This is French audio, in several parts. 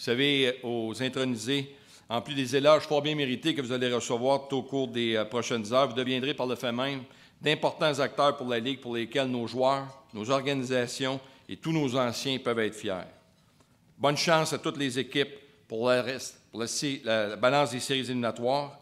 savez, aux intronisés, en plus des éloges fort bien mérités que vous allez recevoir tout au cours des prochaines heures, vous deviendrez par le fait même d'importants acteurs pour la Ligue pour lesquels nos joueurs, nos organisations et tous nos anciens peuvent être fiers. Bonne chance à toutes les équipes pour la balance des séries éliminatoires.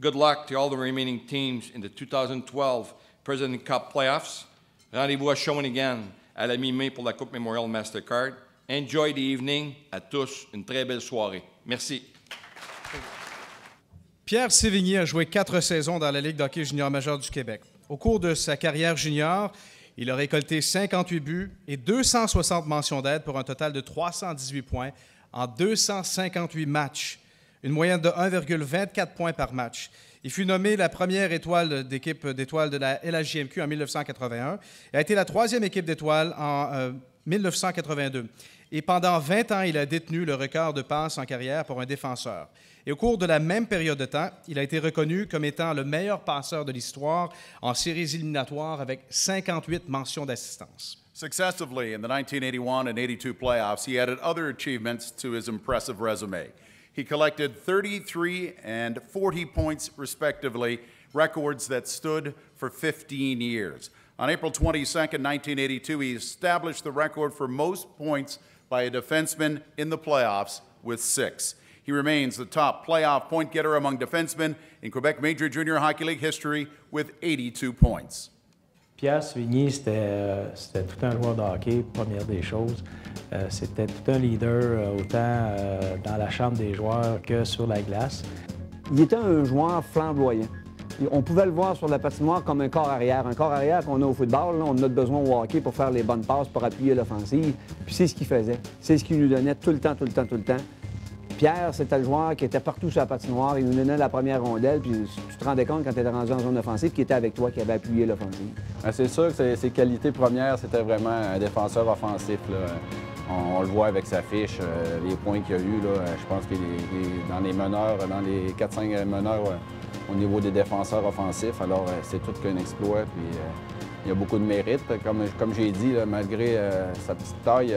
Good luck to all the remaining teams in the 2012 President Cup playoffs. Rendez-vous à Shawinigan à la mi-mai pour la Coupe Memorial Mastercard. Enjoy the evening à tous. Une très belle soirée. Merci. Pierre Sévigny a joué 4 saisons dans la Ligue d'hockey junior majeur du Québec. Au cours de sa carrière junior, il a récolté 58 buts et 260 mentions d'aide pour un total de 318 points en 258 matchs, une moyenne de 1,24 points par match. Il fut nommé la première étoile d'équipe d'étoiles de la LHJMQ en 1981 et a été la 3e équipe d'étoiles en 1982. Et pendant 20 ans, il a détenu le record de passes en carrière pour un défenseur. Et au cours de la même période de temps, il a été reconnu comme étant le meilleur passeur de l'histoire en séries éliminatoires avec 58 mentions d'assistance. Successively in the 1981 and 82 playoffs, he added other achievements to his impressive resume. He collected 33 and 40 points respectively, records that stood for 15 years. On April 22nd, 1982, he established the record for most points by a defenseman in the playoffs with 6. He remains the top playoff point getter among defensemen in Quebec Major Junior Hockey League history with 82 points. Pierre Sévigny, c'était tout un joueur de hockey, première des choses. C'était tout un leader, autant dans la chambre des joueurs que sur la glace. Il était un joueur flamboyant. On pouvait le voir sur la patinoire comme un corps arrière. Un corps arrière qu'on a au football, là, on a besoin au hockey pour faire les bonnes passes, pour appuyer l'offensive. Puis c'est ce qu'il faisait. C'est ce qu'il nous donnait tout le temps, tout le temps, tout le temps. Pierre, c'était le joueur qui était partout sur la patinoire. Il nous donnait la première rondelle, puis tu te rendais compte quand tu étais rendu en zone offensive qu'il était avec toi, qui avait appuyé l'offensive. C'est sûr que ses qualités premières, c'était vraiment un défenseur offensif, là. On le voit avec sa fiche, les points qu'il a eus. Je pense qu'il est dans les meneurs, dans les 4-5 meneurs au niveau des défenseurs offensifs. Alors, c'est tout qu'un exploit. Puis, il y a beaucoup de mérite. Comme j'ai dit, là, malgré sa petite taille,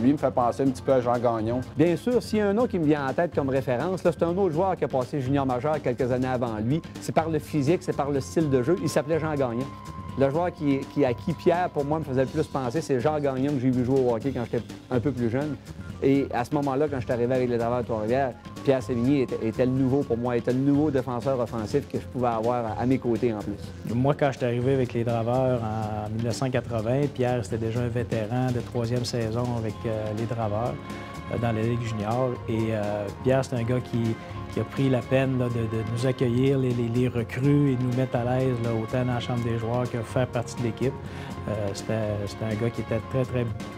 lui me fait penser un petit peu à Jean Gagnon. Bien sûr, s'il y a un autre qui me vient en tête comme référence, c'est un autre joueur qui a passé junior majeur quelques années avant lui. C'est par le physique, c'est par le style de jeu. Il s'appelait Jean Gagnon. Le joueur à qui Pierre, pour moi, me faisait le plus penser, c'est Jean Gagnon que j'ai vu jouer au hockey quand j'étais un peu plus jeune. Et à ce moment-là, quand je suis arrivé avec les Travers de Trois-Rivières, Pierre Sévigny était le nouveau pour moi, était le nouveau défenseur offensif que je pouvais avoir à mes côtés en plus. Moi, quand je suis arrivé avec les Draveurs en 1980, Pierre, c'était déjà un vétéran de 3e saison avec les Draveurs dans la Ligue junior. Et Pierre, c'est un gars qui a pris la peine là, de nous accueillir, les recrues, et nous mettre à l'aise autant dans la chambre des joueurs que faire partie de l'équipe. C'était un gars qui était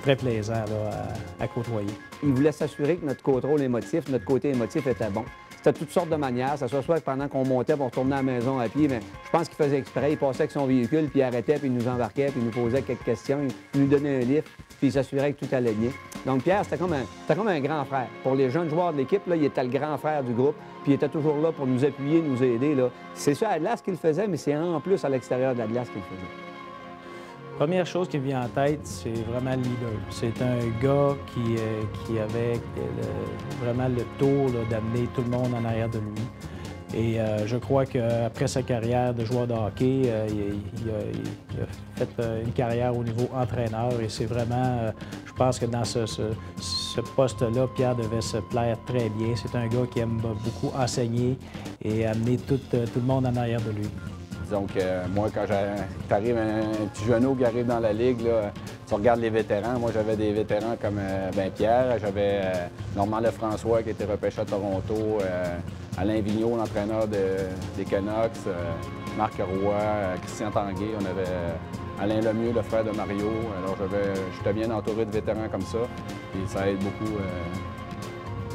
très plaisant là, à côtoyer. Il voulait s'assurer que notre contrôle émotif, notre côté émotif était bon. C'était toutes sortes de manières. Ça soit pendant qu'on montait pour retourner à la maison à pied, mais je pense qu'il faisait exprès. Il passait avec son véhicule, puis il arrêtait, puis il nous embarquait, puis il nous posait quelques questions. Il nous donnait un lift, puis il s'assurait que tout allait bien. Donc Pierre, c'était comme un grand frère. Pour les jeunes joueurs de l'équipe, il était le grand frère du groupe, puis il était toujours là pour nous appuyer, nous aider. C'est ça à la glace qu'il faisait, mais c'est en plus à l'extérieur de la glace qu'il faisait. Première chose qui me vient en tête, c'est vraiment le leader. C'est un gars qui avait vraiment le tour d'amener tout le monde en arrière de lui. Et je crois qu'après sa carrière de joueur de hockey, il a fait une carrière au niveau entraîneur. Et c'est vraiment, je pense que dans ce poste-là, Pierre devait se plaire très bien. C'est un gars qui aime beaucoup enseigner et amener tout le monde en arrière de lui. Donc, moi, quand t'arrives un petit genou qui arrive dans la Ligue, là, tu regardes les vétérans. Moi, j'avais des vétérans comme Pierre, j'avais Normand Lefrançois qui était repêché à Toronto, Alain Vigneault, l'entraîneur des Canucks, Marc Roy, Christian Tanguay, on avait Alain Lemieux, le frère de Mario. Alors, j'étais bien entouré de vétérans comme ça, et ça aide beaucoup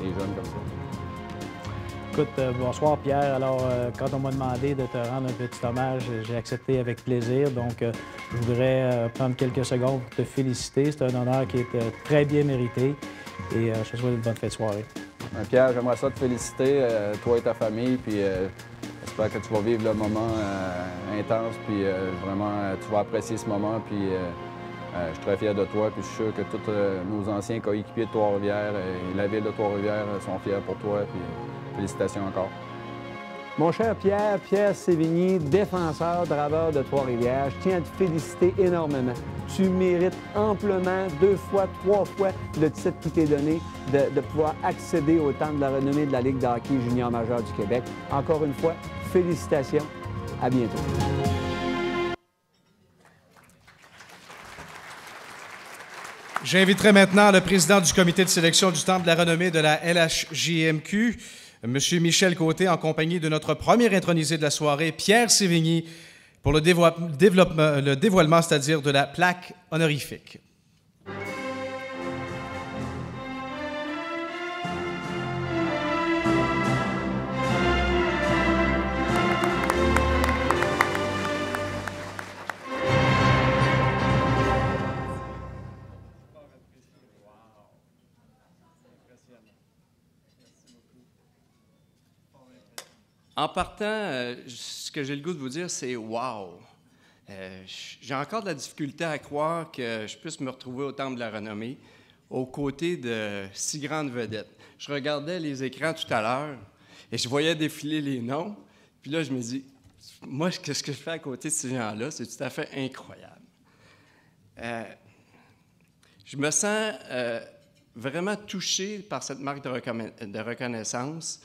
les jeunes comme ça. Écoute, bonsoir Pierre. Alors, quand on m'a demandé de te rendre un petit hommage, j'ai accepté avec plaisir. Donc, je voudrais prendre quelques secondes pour te féliciter. C'est un honneur qui est très bien mérité. Et je te souhaite une bonne fête de soirée. Pierre, j'aimerais ça te féliciter, toi et ta famille. Puis, j'espère que tu vas vivre le moment intense. Puis, vraiment, tu vas apprécier ce moment. Puis, Je suis très fier de toi, puis je suis sûr que tous nos anciens coéquipiers de Trois-Rivières et la ville de Trois-Rivières sont fiers pour toi, puis félicitations encore. Mon cher Pierre, Pierre Sévigny, défenseur, draveur de Trois-Rivières, je tiens à te féliciter énormément. Tu mérites amplement 2 fois, 3 fois le titre qui t'est donné de pouvoir accéder au temple de la renommée de la Ligue de hockey junior majeur du Québec. Encore une fois, félicitations. À bientôt. J'inviterai maintenant le président du comité de sélection du Temple de la renommée de la LHJMQ, M. Michel Côté, en compagnie de notre premier intronisé de la soirée, Pierre Sévigny, pour le dévoilement, c'est-à-dire de la plaque honorifique. En partant, ce que j'ai le goût de vous dire, c'est « wow ». J'ai encore de la difficulté à croire que je puisse me retrouver au Temple de la renommée aux côtés de si grandes vedettes. Je regardais les écrans tout à l'heure et je voyais défiler les noms. Puis là, je me dis, moi, qu'est-ce que je fais à côté de ces gens-là? C'est tout à fait incroyable. Je me sens vraiment touché par cette marque de reconnaissance.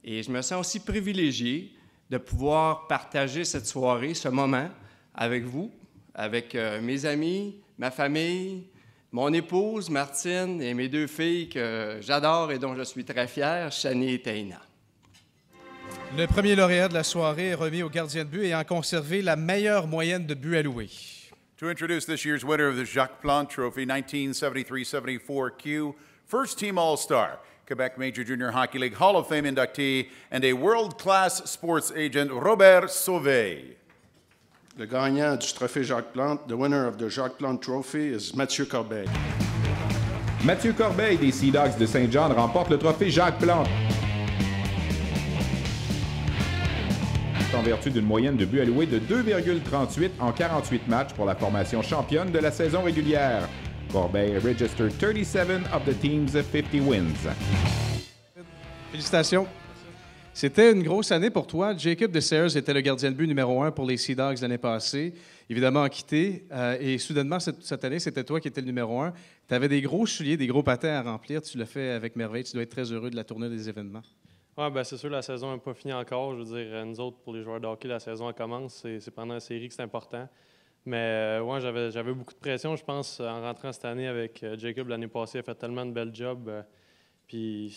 Et je me sens aussi privilégié de pouvoir partager cette soirée, ce moment, avec vous, avec mes amis, ma famille, mon épouse, Martine, et mes 2 filles que j'adore et dont je suis très fier, Shani et Taina. Le premier lauréat de la soirée est remis au gardien de but ayant conservé la meilleure moyenne de buts alloués. To introduce this year's winner of the Jacques Plante Trophy 1973-74 Q, first team All-Star, Quebec Major Junior Hockey League Hall of Fame inductee, and a world-class sports agent, Robert Sauvé. Le gagnant du trophée Jacques Plante, the winner of the Jacques Plante Trophy, is Mathieu Corbeil. Mathieu Corbeil des Sea Dogs de Saint-John remporte le trophée Jacques Plante. En vertu d'une moyenne de buts alloués de 2,38 en 48 matchs pour la formation championne de la saison régulière. Corbeil registered 37 of the team's 50 wins. Félicitations. C'était une grosse année pour toi. Jacob DeSayers était le gardien de but numéro 1 pour les Sea Dogs l'année passée. Évidemment, a quitté. Et soudainement, cette année, c'était toi qui étais le numéro 1. Tu avais des gros souliers, des gros patins à remplir. Tu l'as fait avec merveille. Tu dois être très heureux de la tournée des événements. Oui, bien, c'est sûr, la saison n'est pas finie encore. Je veux dire, nous autres, pour les joueurs de hockey, la saison elle commence. C'est pendant la série que c'est important. Mais ouais, j'avais beaucoup de pression, je pense, en rentrant cette année avec Jacob l'année passée. Il a fait tellement de belles jobs. Puis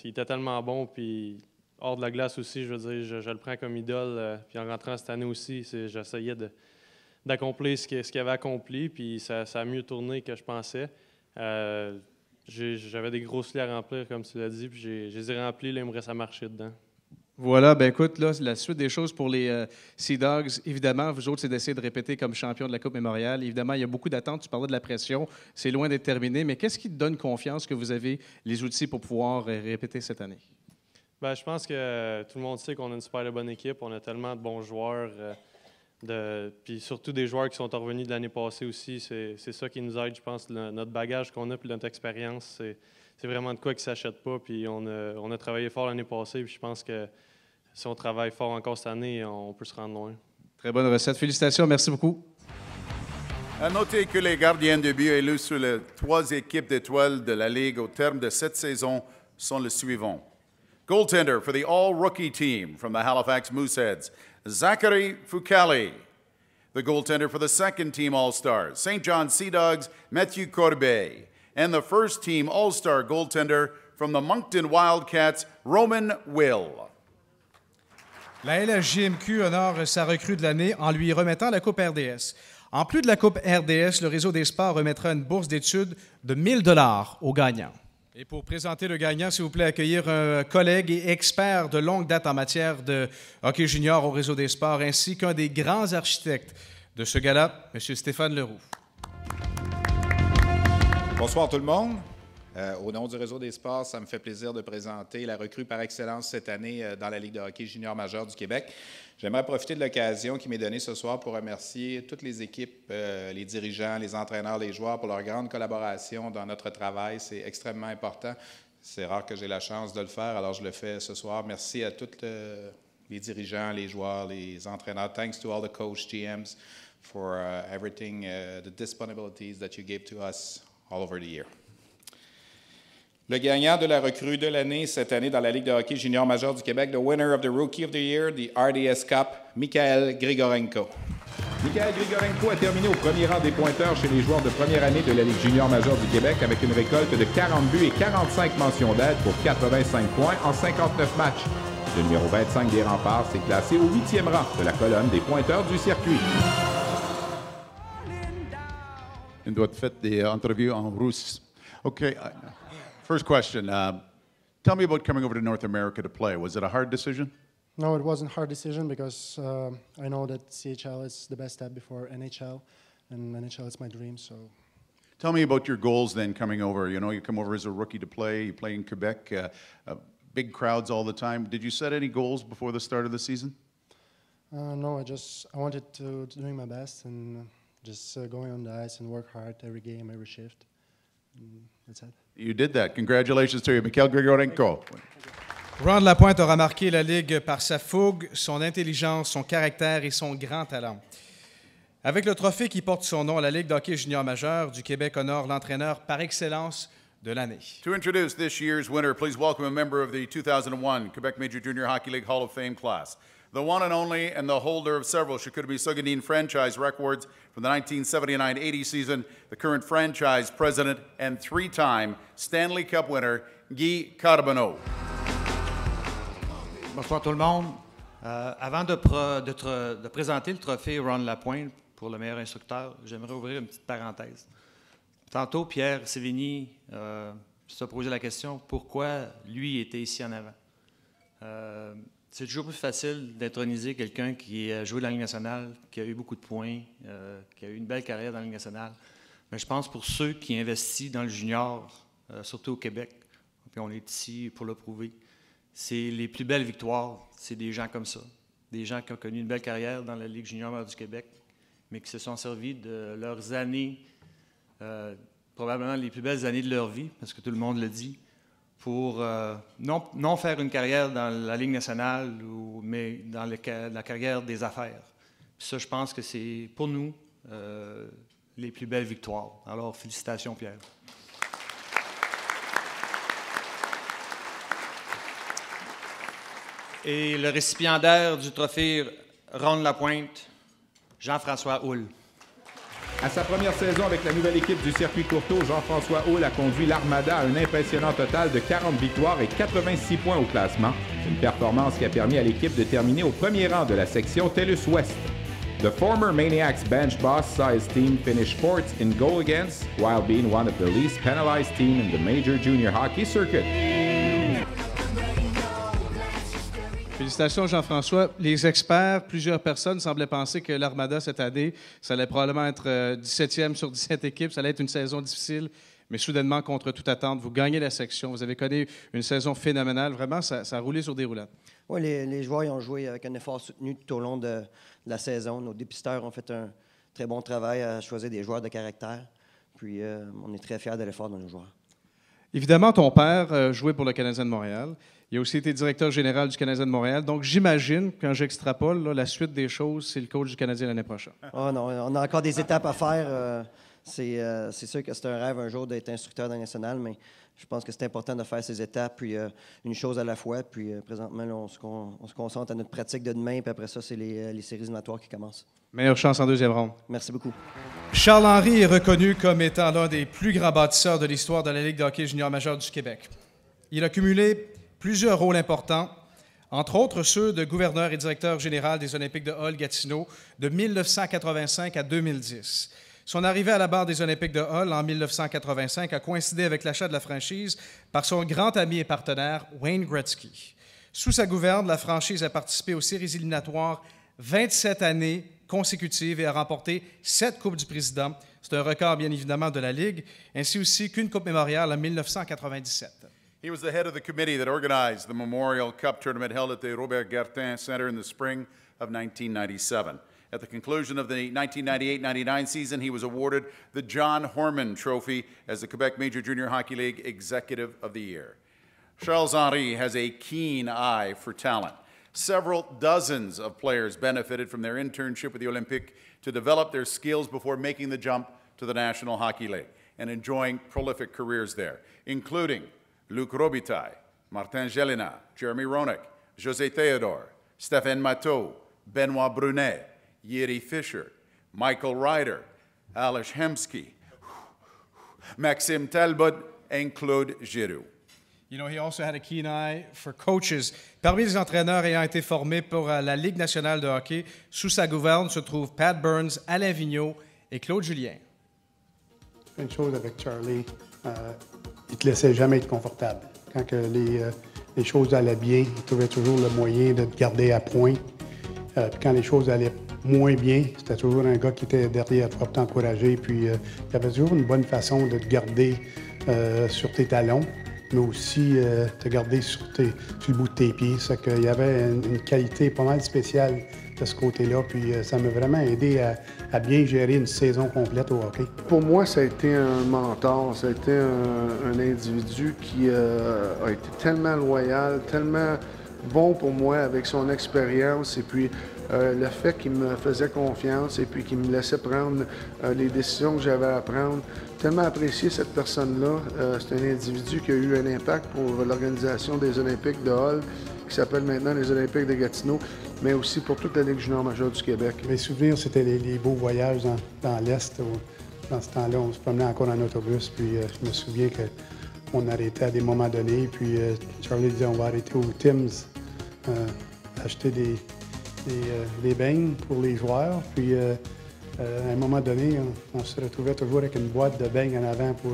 il était tellement bon. Puis hors de la glace aussi, je veux dire, je le prends comme idole. Puis en rentrant cette année aussi, j'essayais d'accomplir ce qu'il avait accompli. Puis ça a mieux tourné que je pensais. J'avais des gros souliers à remplir, comme tu l'as dit. Puis je les ai remplis, là, il me reste à marcher dedans. Voilà, ben écoute, là, la suite des choses pour les Sea Dogs, évidemment, vous autres, c'est d'essayer de répéter comme champion de la Coupe Mémorial. Évidemment, il y a beaucoup d'attentes. Tu parlais de la pression. C'est loin d'être terminé. Mais qu'est-ce qui te donne confiance que vous avez les outils pour pouvoir répéter cette année? Bien, je pense que tout le monde sait qu'on a une super bonne équipe. On a tellement de bons joueurs. Puis surtout des joueurs qui sont revenus de l'année passée aussi. C'est ça qui nous aide, je pense. Notre bagage qu'on a puis notre expérience, c'est vraiment de quoi qui ne s'achète pas. Puis on a travaillé fort l'année passée. Puis je pense que si on travaille fort encore cette année, on peut se rendre loin. Très bonne recette. Félicitations. Merci beaucoup. À noter que les gardiens de but élus sur les 3 équipes d'étoiles de la Ligue au terme de cette saison sont les suivants. Goaltender for the all-rookie team from the Halifax Mooseheads, Zachary Foucali. The goaltender for the second team All-Stars, St. John Sea Dogs, Mathieu Corbeil. And the first team All-Star goaltender from the Moncton Wildcats, Roman Will. La LHJMQ honore sa recrue de l'année en lui remettant la Coupe RDS. En plus de la Coupe RDS, le Réseau des sports remettra une bourse d'études de 1 000 $ au gagnant. Et pour présenter le gagnant, s'il vous plaît, accueillir un collègue et expert de longue date en matière de hockey junior au Réseau des sports, ainsi qu'un des grands architectes de ce gala, M. Stéphane Leroux. Bonsoir tout le monde. Au nom du Réseau des sports, ça me fait plaisir de présenter la recrue par excellence cette année dans la Ligue de hockey junior majeur du Québec. J'aimerais profiter de l'occasion qui m'est donnée ce soir pour remercier toutes les équipes, les dirigeants, les entraîneurs, les joueurs pour leur grande collaboration dans notre travail. C'est extrêmement important. C'est rare que j'ai la chance de le faire, alors je le fais ce soir. Merci à tous les dirigeants, les joueurs, les entraîneurs. Thanks to all the coach GMs for everything, the disponibilities that you gave to us all over the year. Le gagnant de la recrue de l'année cette année dans la Ligue de hockey junior majeur du Québec, the winner of the Rookie of the Year, the RDS Cup, Mikhail Grigorenko. Mikhail Grigorenko a terminé au premier rang des pointeurs chez les joueurs de première année de la Ligue junior majeure du Québec avec une récolte de 40 buts et 45 mentions d'aide pour 85 points en 59 matchs. Le numéro 25 des remparts s'est classé au 8e rang de la colonne des pointeurs du circuit. Il doit faire des entrevues en russe. OK. First question. Tell me about coming over to North America to play. Was it a hard decision? No, it wasn't a hard decision because I know that CHL is the best step before NHL, and NHL is my dream, so... Tell me about your goals then coming over. You know, you come over as a rookie to play. You play in Quebec. Big crowds all the time. Did you set any goals before the start of the season? No, I wanted to doing my best and just going on the ice and work hard every game, every shift. And that's it. You did that. Congratulations to you, Mikhail Grigorenko. Ron Lapointe aura marqué la Ligue par sa fougue, son intelligence, son caractère et son grand talent. Avec le trophée qui porte son nom, la Ligue de hockey junior majeur du Québec honore l'entraîneur par excellence de l'année. To introduce this year's winner, please welcome a member of the 2001 Quebec Major Junior Hockey League Hall of Fame class. The one and only and the holder of several Chicoutimi-Sougadine franchise records from the 1979-80 season, the current franchise president and three-time Stanley Cup winner, Guy Carbonneau. Bonsoir tout le monde. Avant de présenter le trophée Ron Lapointe pour le meilleur instructeur, j'aimerais ouvrir une petite parenthèse. Tantôt, Pierre Sévigny s'est posé la question pourquoi lui était ici en avant. C'est toujours plus facile d'introniser quelqu'un qui a joué dans la Ligue nationale, qui a eu beaucoup de points, qui a eu une belle carrière dans la Ligue nationale. Mais je pense pour ceux qui investissent dans le junior, surtout au Québec, puis on est ici pour le prouver, c'est les plus belles victoires, c'est des gens comme ça. Des gens qui ont connu une belle carrière dans la Ligue junior du Québec, mais qui se sont servis de leurs années, probablement les plus belles années de leur vie, parce que tout le monde le dit, pour non faire une carrière dans la Ligue nationale, mais dans la carrière des affaires. Puis ça, je pense que c'est, pour nous, les plus belles victoires. Alors, félicitations, Pierre. Et le récipiendaire du trophée Ron Lapointe, Jean-François Houle. À sa première saison avec la nouvelle équipe du circuit Courteau, Jean-François Houle a conduit l'Armada à un impressionnant total de 40 victoires et 86 points au classement. Une performance qui a permis à l'équipe de terminer au premier rang de la section TELUS Ouest. The former Maniacs bench boss saw his team finish fourth in goal against, while being one of the least penalized team in the major junior hockey circuit. Félicitations, Jean-François. Les experts, plusieurs personnes semblaient penser que l'Armada, cette année, ça allait probablement être 17e sur 17 équipes. Ça allait être une saison difficile, mais soudainement, contre toute attente, vous gagnez la section. Vous avez connu une saison phénoménale. Vraiment, ça a roulé sur des roulettes. Oui, les joueurs ils ont joué avec un effort soutenu tout au long de la saison. Nos dépisteurs ont fait un très bon travail à choisir des joueurs de caractère. Puis, on est très fiers de l'effort de nos joueurs. Évidemment, ton père jouait pour le Canadien de Montréal. Il a aussi été directeur général du Canadien de Montréal. Donc, j'imagine, quand j'extrapole, la suite des choses, c'est le coach du Canadien l'année prochaine. Oh non, on a encore des étapes à faire. C'est sûr que c'est un rêve un jour d'être instructeur dans la nationale, mais je pense que c'est important de faire ces étapes, puis une chose à la fois. Puis présentement, là, on se concentre à notre pratique de demain, puis après ça, c'est les séries éliminatoires qui commencent. Meilleure chance en deuxième ronde. Merci beaucoup. Charles Henry est reconnu comme étant l'un des plus grands bâtisseurs de l'histoire de la Ligue de hockey junior majeur du Québec. Il a cumulé plusieurs rôles importants, entre autres ceux de gouverneur et directeur général des Olympiques de Hull-Gatineau de 1985 à 2010. Son arrivée à la barre des Olympiques de Hull en 1985 a coïncidé avec l'achat de la franchise par son grand ami et partenaire Wayne Gretzky. Sous sa gouverne, la franchise a participé aux séries éliminatoires 27 années consécutives et a remporté 7 Coupes du Président, C'est un record, bien évidemment, de la Ligue, ainsi aussi qu'une Coupe mémoriale en 1997. He was the head of the committee that organized the Memorial Cup tournament held at the Robert Gartin Center in the spring of 1997. At the conclusion of the 1998-99 season, he was awarded the John Horman Trophy as the Quebec Major Junior Hockey League Executive of the Year. Charles Henry has a keen eye for talent. Several dozens of players benefited from their internship with the Olympique to develop their skills before making the jump to the National Hockey League and enjoying prolific careers there, including Luc Robitaille, Martin Gélina, Jeremy Roenick, José Theodore, Stéphane Matteau, Benoit Brunet, Yeri Fisher, Michael Ryder, Alish Hemsky, Maxime Talbot, and Claude Giroux. You know, he also had a keen eye for coaches. Parmi les entraîneurs ayant été formés pour la Ligue nationale de hockey, sous sa gouverne se trouvent Pat Burns, Alain Vigneault et Claude Julien. Une chose avec Charlie, il ne te laissait jamais être confortable. Quand que les choses allaient bien, il trouvait toujours le moyen de te garder à point. Puis quand les choses allaient moins bien, c'était toujours un gars qui était derrière toi pour t'encourager. Puis il avait toujours une bonne façon de te garder sur tes talons, mais aussi te garder sur le bout de tes pieds. C'est qu'il y avait une qualité pas mal spéciale de ce côté-là. Puis ça m'a vraiment aidé à bien gérer une saison complète au hockey. Pour moi, ça a été un mentor, ça a été un individu qui a été tellement loyal, tellement bon pour moi avec son expérience et puis le fait qu'il me faisait confiance et puis qu'il me laissait prendre les décisions que j'avais à prendre. Tellement apprécié cette personne-là. C'est un individu qui a eu un impact pour l'organisation des Olympiques de Hull, qui s'appelle maintenant les Olympiques de Gatineau, mais aussi pour toute la Ligue junior majeure du Québec. Mes souvenirs, c'était les beaux voyages dans l'Est. Dans ce temps-là, on se promenait encore en autobus, puis je me souviens qu'on arrêtait à des moments donnés, puis Charlie disait on va arrêter au Tim's, acheter des beignes pour les joueurs, puis à un moment donné, on se retrouvait toujours avec une boîte de beignes en avant pour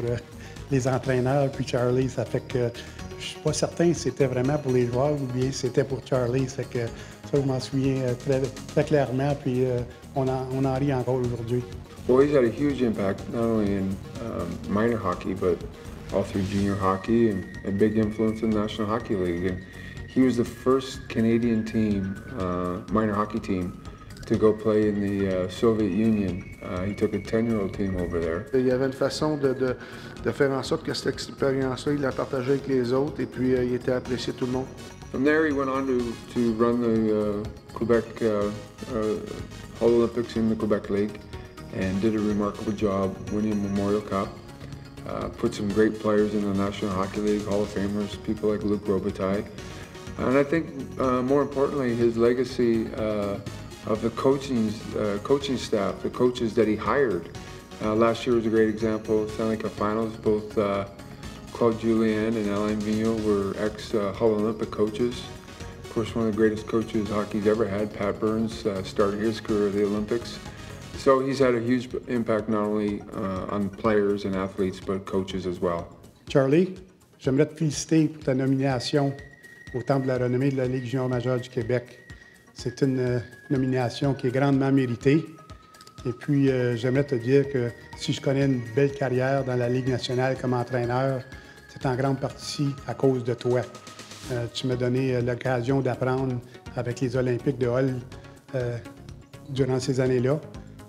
les entraîneurs, puis Charlie, ça fait que je suis pas certain si c'était vraiment pour les joueurs ou bien si c'était pour Charlie. C'est que ça, je m'en souviens très clairement, puis on en rit encore aujourd'hui. Well, he's had a huge impact, not only in minor hockey, but all through junior hockey, and a big influence in the National Hockey League. And he was the first Canadian team, minor hockey team, to go play in the Soviet Union. He took a 10-year-old team over there. Il y avait une façon de faire en sorte que cette expérience-là, il la partageait avec les autres et puis il était apprécié de tout le monde. From there, he went on to run the Quebec All Olympics in the Quebec League and did a remarkable job winning Memorial Cup. Put some great players in the National Hockey League, Hall of Famers, people like Luc Robitaille. And I think, more importantly, his legacy of the coaching staff, the coaches that he hired. Last year was a great example. Stanley Cup Finals, both Claude Julien and Alain Vigneault were ex-Hull Olympic coaches. Of course, one of the greatest coaches hockey's ever had, Pat Burns, started his career at the Olympics. So he's had a huge impact not only on players and athletes, but coaches as well. Charlie, j'aimerais te féliciter pour ta nomination au Temple de la renommée de la Ligue junior majeure du Québec. C'est une nomination qui est grandement méritée. Et puis, j'aimerais te dire que si je connais une belle carrière dans la Ligue nationale comme entraîneur, c'est en grande partie à cause de toi. Tu m'as donné l'occasion d'apprendre avec les Olympiques de Hull durant ces années-là,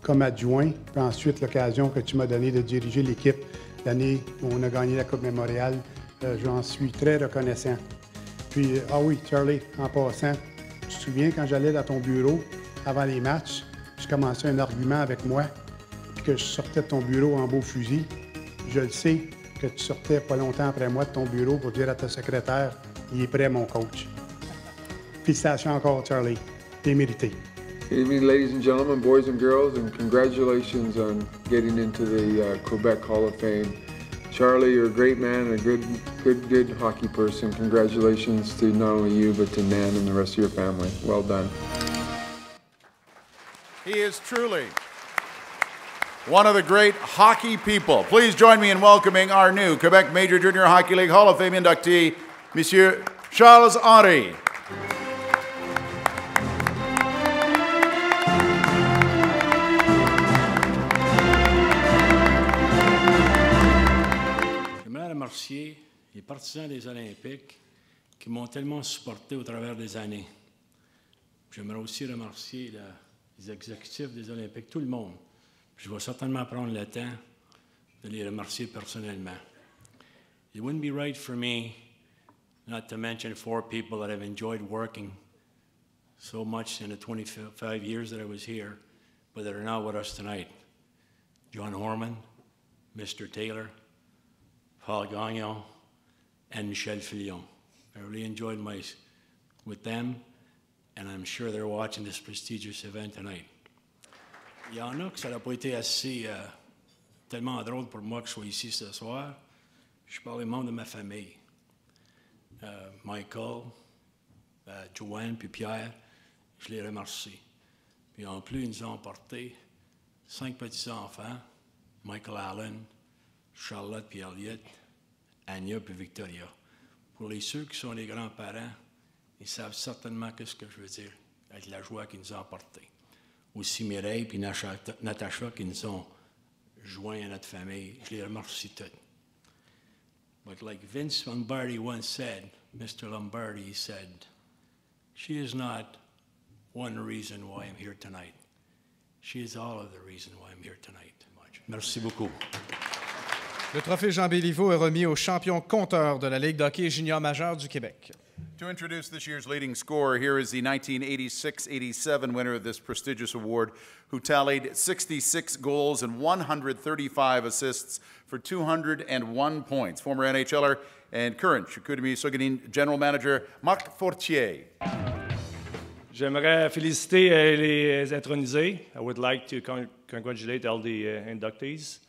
comme adjoint, puis ensuite l'occasion que tu m'as donnée de diriger l'équipe l'année où on a gagné la Coupe Mémoriale. J'en suis très reconnaissant. Puis, ah oui, Charlie, en passant, tu te souviens quand j'allais dans ton bureau avant les matchs, je commençais un argument avec moi, puis que je sortais de ton bureau en beau fusil. Je le sais que tu sortais pas longtemps après moi de ton bureau pour dire à ta secrétaire, il est prêt, mon coach. Félicitations encore, Charlie. T'es mérité. Good evening, ladies and gentlemen, boys and girls, and congratulations on getting into the Quebec Hall of Fame. Charlie, you're a great man and a good hockey person. Congratulations to not only you, but to Nan and the rest of your family. Well done. He is truly one of the great hockey people. Please join me in welcoming our new Quebec Major Junior Hockey League Hall of Fame inductee, Monsieur Charles Henry. remercier les partisans des Olympiques qui m'ont tellement supporté au travers des années. J'aimerais aussi remercier les exécutifs des Olympiques, tout le monde. Je vais certainement prendre le temps de les remercier personnellement. It wouldn't be right for me not to mention 4 people that I've enjoyed working so much in the 25 years that I was here, but that are not with us tonight. John Horman, Mr. Taylor, Paul Gagnon, and Michel Filion. I really enjoyed with them, and I'm sure they're watching this prestigious event tonight. Il y en a que ça n'a pas été assez tellement drôle pour moi que je sois ici ce soir. Je parle des membres de ma famille. Michael, Joanne puis Pierre, je les remercie. Puis en plus, ils nous ont apporté 5 petits-enfants, Michael Allen, Charlotte puis Elliott, Anya puis Victoria. Pour ceux qui sont les grands-parents, ils savent certainement ce que je veux dire, avec la joie qu'ils nous ont apportée. Aussi Mireille puis Natacha qui nous ont joints à notre famille, je les remercie toutes. But like Vince Lombardi once said, Mr. Lombardi, he said, she is not one reason why I'm here tonight. She is all of the reason why I'm here tonight. Merci beaucoup. Le trophée Jean Béliveau est remis au champion compteur de la Ligue de hockey junior majeur du Québec. To introduce this year's leading scorer, here is the 1986-87 winner of this prestigious award, who tallied 66 goals and 135 assists for 201 points. Former NHLer and current Chicoutimi Sougadine General Manager Marc Fortier. J'aimerais féliciter les intronisés. I would like to congratulate all the inductees.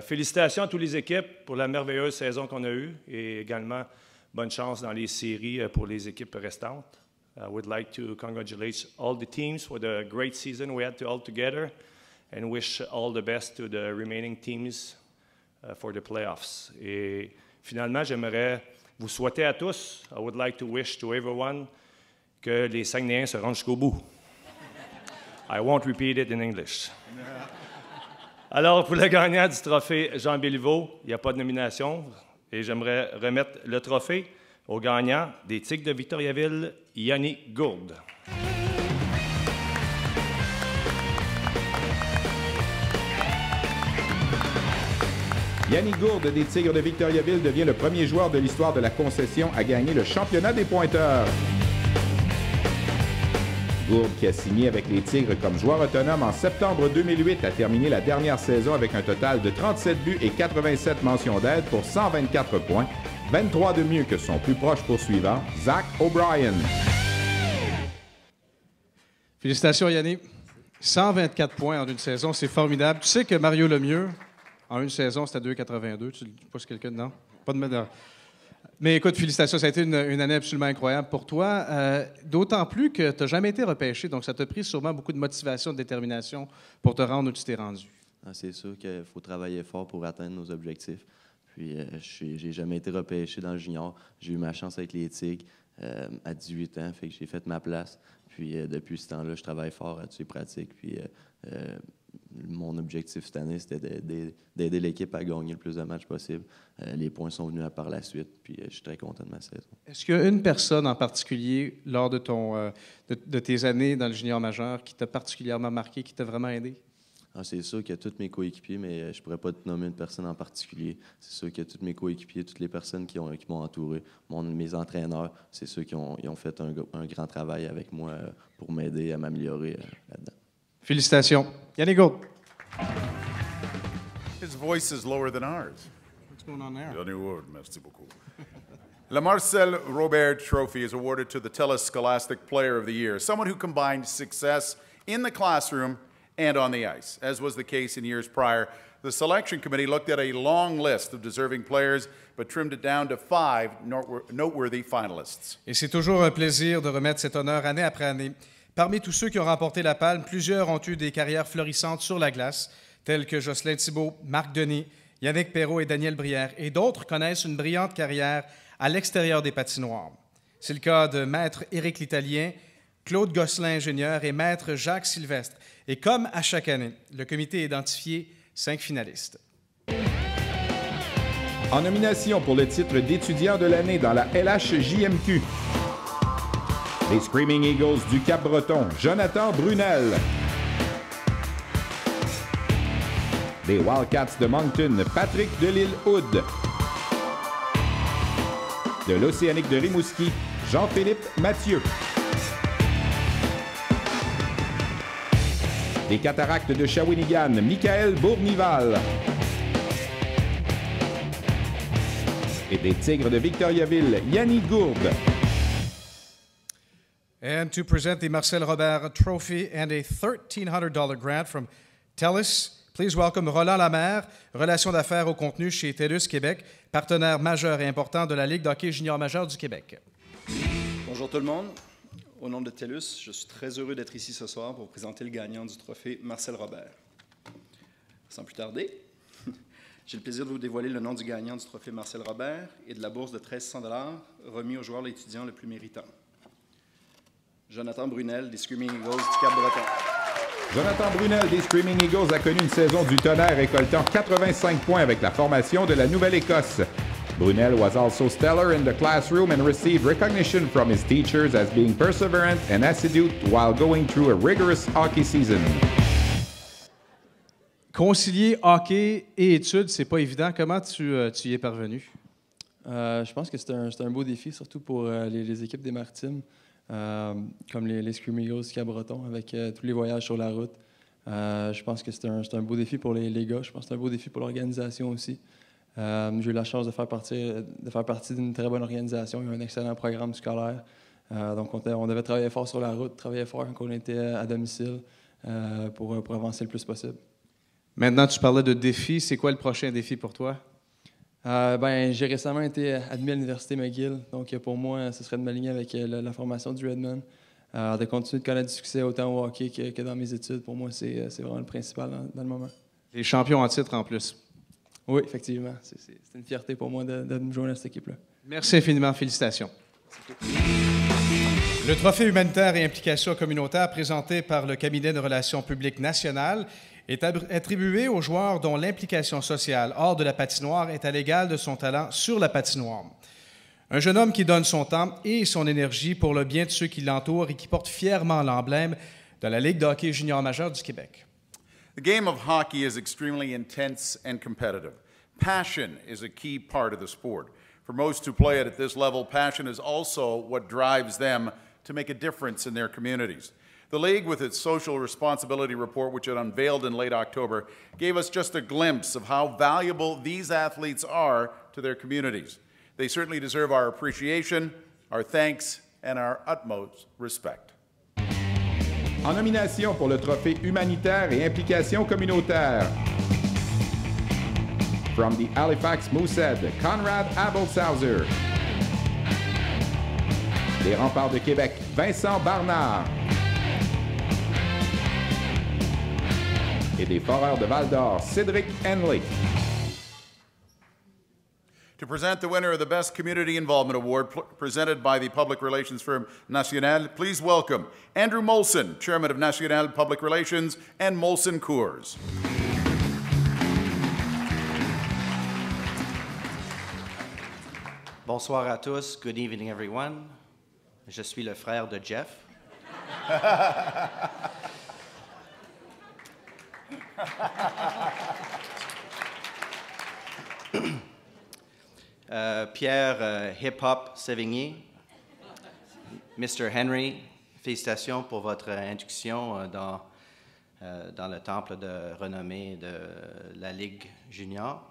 Félicitations à toutes les équipes pour la merveilleuse saison qu'on a eue et également bonne chance dans les séries pour les équipes restantes. I would like to congratulate all the teams for the great season we had all together and wish all the best to the remaining teams for the playoffs. Et finalement, j'aimerais vous souhaiter à tous, I would like to wish to everyone que les Saguenayens se rendent jusqu'au bout. I won't repeat it in English. Alors, pour le gagnant du trophée Jean Béliveau, il n'y a pas de nomination et j'aimerais remettre le trophée au gagnant des Tigres de Victoriaville, Yannick Gourde. Yannick Gourde des Tigres de Victoriaville devient le premier joueur de l'histoire de la concession à gagner le championnat des pointeurs. Gourde, qui a signé avec les Tigres comme joueur autonome en septembre 2008, a terminé la dernière saison avec un total de 37 buts et 87 mentions d'aide pour 124 points, 23 de mieux que son plus proche poursuivant, Zach O'Brien. Félicitations, Yannick. 124 points en une saison, c'est formidable. Tu sais que Mario Lemieux, en une saison, c'était 2,82. Tu ne sais pas si quelqu'un dedans? Pas de médaille. Mais écoute, félicitations, ça a été une année absolument incroyable pour toi. D'autant plus que tu n'as jamais été repêché, donc ça t'a pris sûrement beaucoup de motivation, de détermination pour te rendre où tu t'es rendu. C'est sûr qu'il faut travailler fort pour atteindre nos objectifs. Puis, j'ai jamais été repêché dans le junior. J'ai eu ma chance avec les Tigres à 18 ans, fait que j'ai fait ma place. Puis, depuis ce temps-là, je travaille fort à toutes les pratiques. Puis, mon objectif cette année, c'était d'aider l'équipe à gagner le plus de matchs possible. Les points sont venus par la suite, puis je suis très content de ma saison. Est-ce qu'il y a une personne en particulier, lors de, de tes années dans le junior majeur, qui t'a particulièrement marqué, qui t'a vraiment aidé? C'est sûr qu'il y a tous mes coéquipiers, mais je ne pourrais pas te nommer une personne en particulier. C'est sûr qu'il y a tous mes coéquipiers, toutes les personnes qui m'ont entouré, mes entraîneurs, c'est ceux qui ont fait un grand travail avec moi pour m'aider à m'améliorer là-dedans. Félicitations. Yannick Gourde. His voice is lower than ours. What's going on there? Merci beaucoup. La Marcel Robert Trophy is awarded to the TELUS Scholastic Player of the Year, someone who combined success in the classroom and on the ice. As was the case in years prior, the selection committee looked at a long list of deserving players, but trimmed it down to 5 noteworthy finalists. Et c'est toujours un plaisir de remettre cet honneur année après année. Parmi tous ceux qui ont remporté la palme, plusieurs ont eu des carrières florissantes sur la glace, tels que Jocelyn Thibault, Marc Denis, Yannick Perrault et Daniel Brière, et d'autres connaissent une brillante carrière à l'extérieur des patinoires. C'est le cas de Maître Éric l'Italien, Claude Gosselin, ingénieur, et Maître Jacques Sylvestre. Et comme à chaque année, le comité a identifié 5 finalistes. En nomination pour le titre d'étudiant de l'année dans la LHJMQ, les Screaming Eagles du Cap-Breton, Jonathan Brunel. Les Wildcats de Moncton, Patrick Delisle-Hood. De l'Océanique de Rimouski, Jean-Philippe Mathieu. Des Cataractes de Shawinigan, Michael Bournival. Et des Tigres de Victoriaville, Yannick Gourde. And to present the Marcel Robert Trophy and a $1,300 grant from TELUS, please welcome Roland Lamère, Relations d'affaires au contenu chez TELUS Québec, partenaire majeur et important de la Ligue d'hockey junior majeur du Québec. Bonjour tout le monde. Au nom de TELUS, je suis très heureux d'être ici ce soir pour présenter le gagnant du trophée Marcel Robert. Sans plus tarder, j'ai le plaisir de vous dévoiler le nom du gagnant du trophée Marcel Robert et de la bourse de 1 300 $ remis au joueur étudiant le plus méritant. Jonathan Brunel des Screaming Eagles du Cap-Breton. Jonathan Brunel des Screaming Eagles a connu une saison du tonnerre récoltant 85 points avec la formation de la Nouvelle-Écosse. Brunel was also stellar in the classroom and received recognition from his teachers as being perseverant and assiduous while going through a rigorous hockey season. Concilier hockey et études, c'est pas évident. Comment tu y es parvenu? Je pense que c'est un beau défi, surtout pour les équipes des Maritimes. Comme les Screaming Eagles du Cap-Breton, avec tous les voyages sur la route. Je pense que c'est un beau défi pour les gars. Je pense que c'est un beau défi pour l'organisation aussi. J'ai eu la chance de faire partie d'une très bonne organisation. Il y a un excellent programme scolaire. Donc, on devait travailler fort sur la route, travailler fort quand on était à domicile pour avancer le plus possible. Maintenant, tu parlais de défis. C'est quoi le prochain défi pour toi? J'ai récemment été admis à l'Université McGill, donc pour moi, ce serait de m'aligner avec la formation du Redmond, de continuer de connaître du succès autant au hockey que dans mes études. Pour moi, c'est vraiment le principal dans le moment. Les champions en titre en plus. Oui, effectivement. C'est une fierté pour moi de me joindre à cette équipe-là. Merci infiniment. Félicitations. Le trophée humanitaire et implication communautaire présenté par le Cabinet de relations publiques nationales est attribué aux joueurs dont l'implication sociale hors de la patinoire est à l'égal de son talent sur la patinoire. Un jeune homme qui donne son temps et son énergie pour le bien de ceux qui l'entourent et qui porte fièrement l'emblème de la Ligue de hockey junior majeur du Québec. The game of hockey is extremely intense and competitive. Passion is a key part of the sport. For most who play it at this level, passion is also what drives them to make a difference in their communities. The League, with its social responsibility report, which it unveiled in late October, gave us just a glimpse of how valuable these athletes are to their communities. They certainly deserve our appreciation, our thanks, and our utmost respect. En nomination pour le trophée humanitaire et implication communautaire, from the Halifax Moosehead, Conrad Abelsauser. Les Remparts de Québec, Vincent Barnard. Et des Foreurs de Val-d'Or, Cédric Henley. To present the winner of the Best Community Involvement Award presented by the public relations firm National, please welcome Andrew Molson, Chairman of National Public Relations, and Molson Coors. Bonsoir à tous. Good evening, everyone. Je suis le frère de Jeff. Pierre Hip-Hop Sévigny, Mr. Henry, félicitations pour votre induction dans le temple de renommée de la Ligue junior.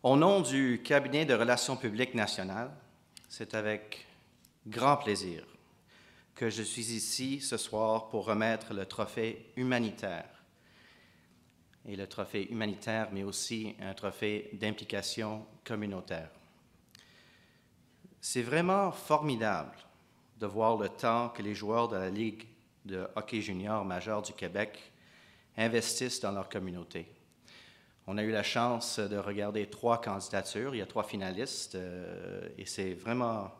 Au nom du Cabinet de relations publiques nationales, c'est avec grand plaisir que je suis ici ce soir pour remettre le trophée humanitaire. Et le trophée humanitaire, mais aussi un trophée d'implication communautaire. C'est vraiment formidable de voir le temps que les joueurs de la Ligue de hockey junior majeur du Québec investissent dans leur communauté. On a eu la chance de regarder 3 candidatures, il y a 3 finalistes, et c'est vraiment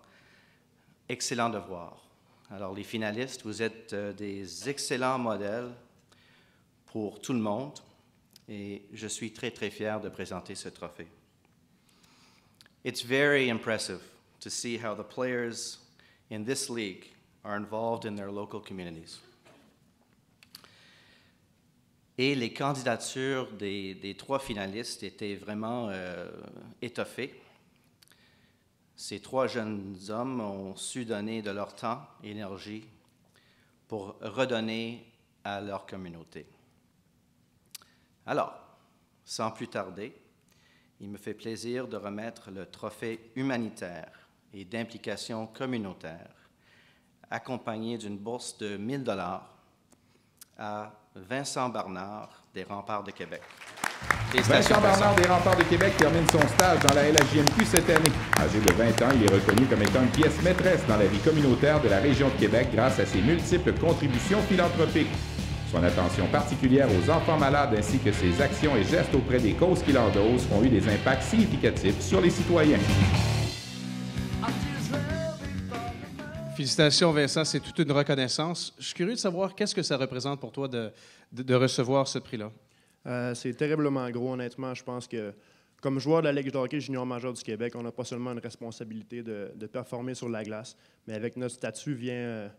excellent de voir. Alors les finalistes, vous êtes des excellents modèles pour tout le monde. Et je suis très, très fier de présenter ce trophée. It's very impressive to see how the players in this league are involved in their local communities. Et les candidatures des 3 finalistes étaient vraiment étoffées. Ces 3 jeunes hommes ont su donner de leur temps et énergie pour redonner à leur communauté. Alors, sans plus tarder, il me fait plaisir de remettre le trophée humanitaire et d'implication communautaire, accompagné d'une bourse de 1 000 $ à Vincent Barnard des Remparts de Québec. Vincent Barnard des Remparts de Québec termine son stage dans la LHJMQ cette année. Âgé de 20 ans, il est reconnu comme étant une pièce maîtresse dans la vie communautaire de la région de Québec grâce à ses multiples contributions philanthropiques. Son attention particulière aux enfants malades ainsi que ses actions et gestes auprès des causes qu'il endosse ont eu des impacts significatifs sur les citoyens. Félicitations, Vincent, c'est toute une reconnaissance. Je suis curieux de savoir qu'est-ce que ça représente pour toi de recevoir ce prix-là. C'est terriblement gros, honnêtement. Je pense que, comme joueur de la Ligue de hockey junior majeur du Québec, on n'a pas seulement une responsabilité de performer sur la glace, mais avec notre statut vient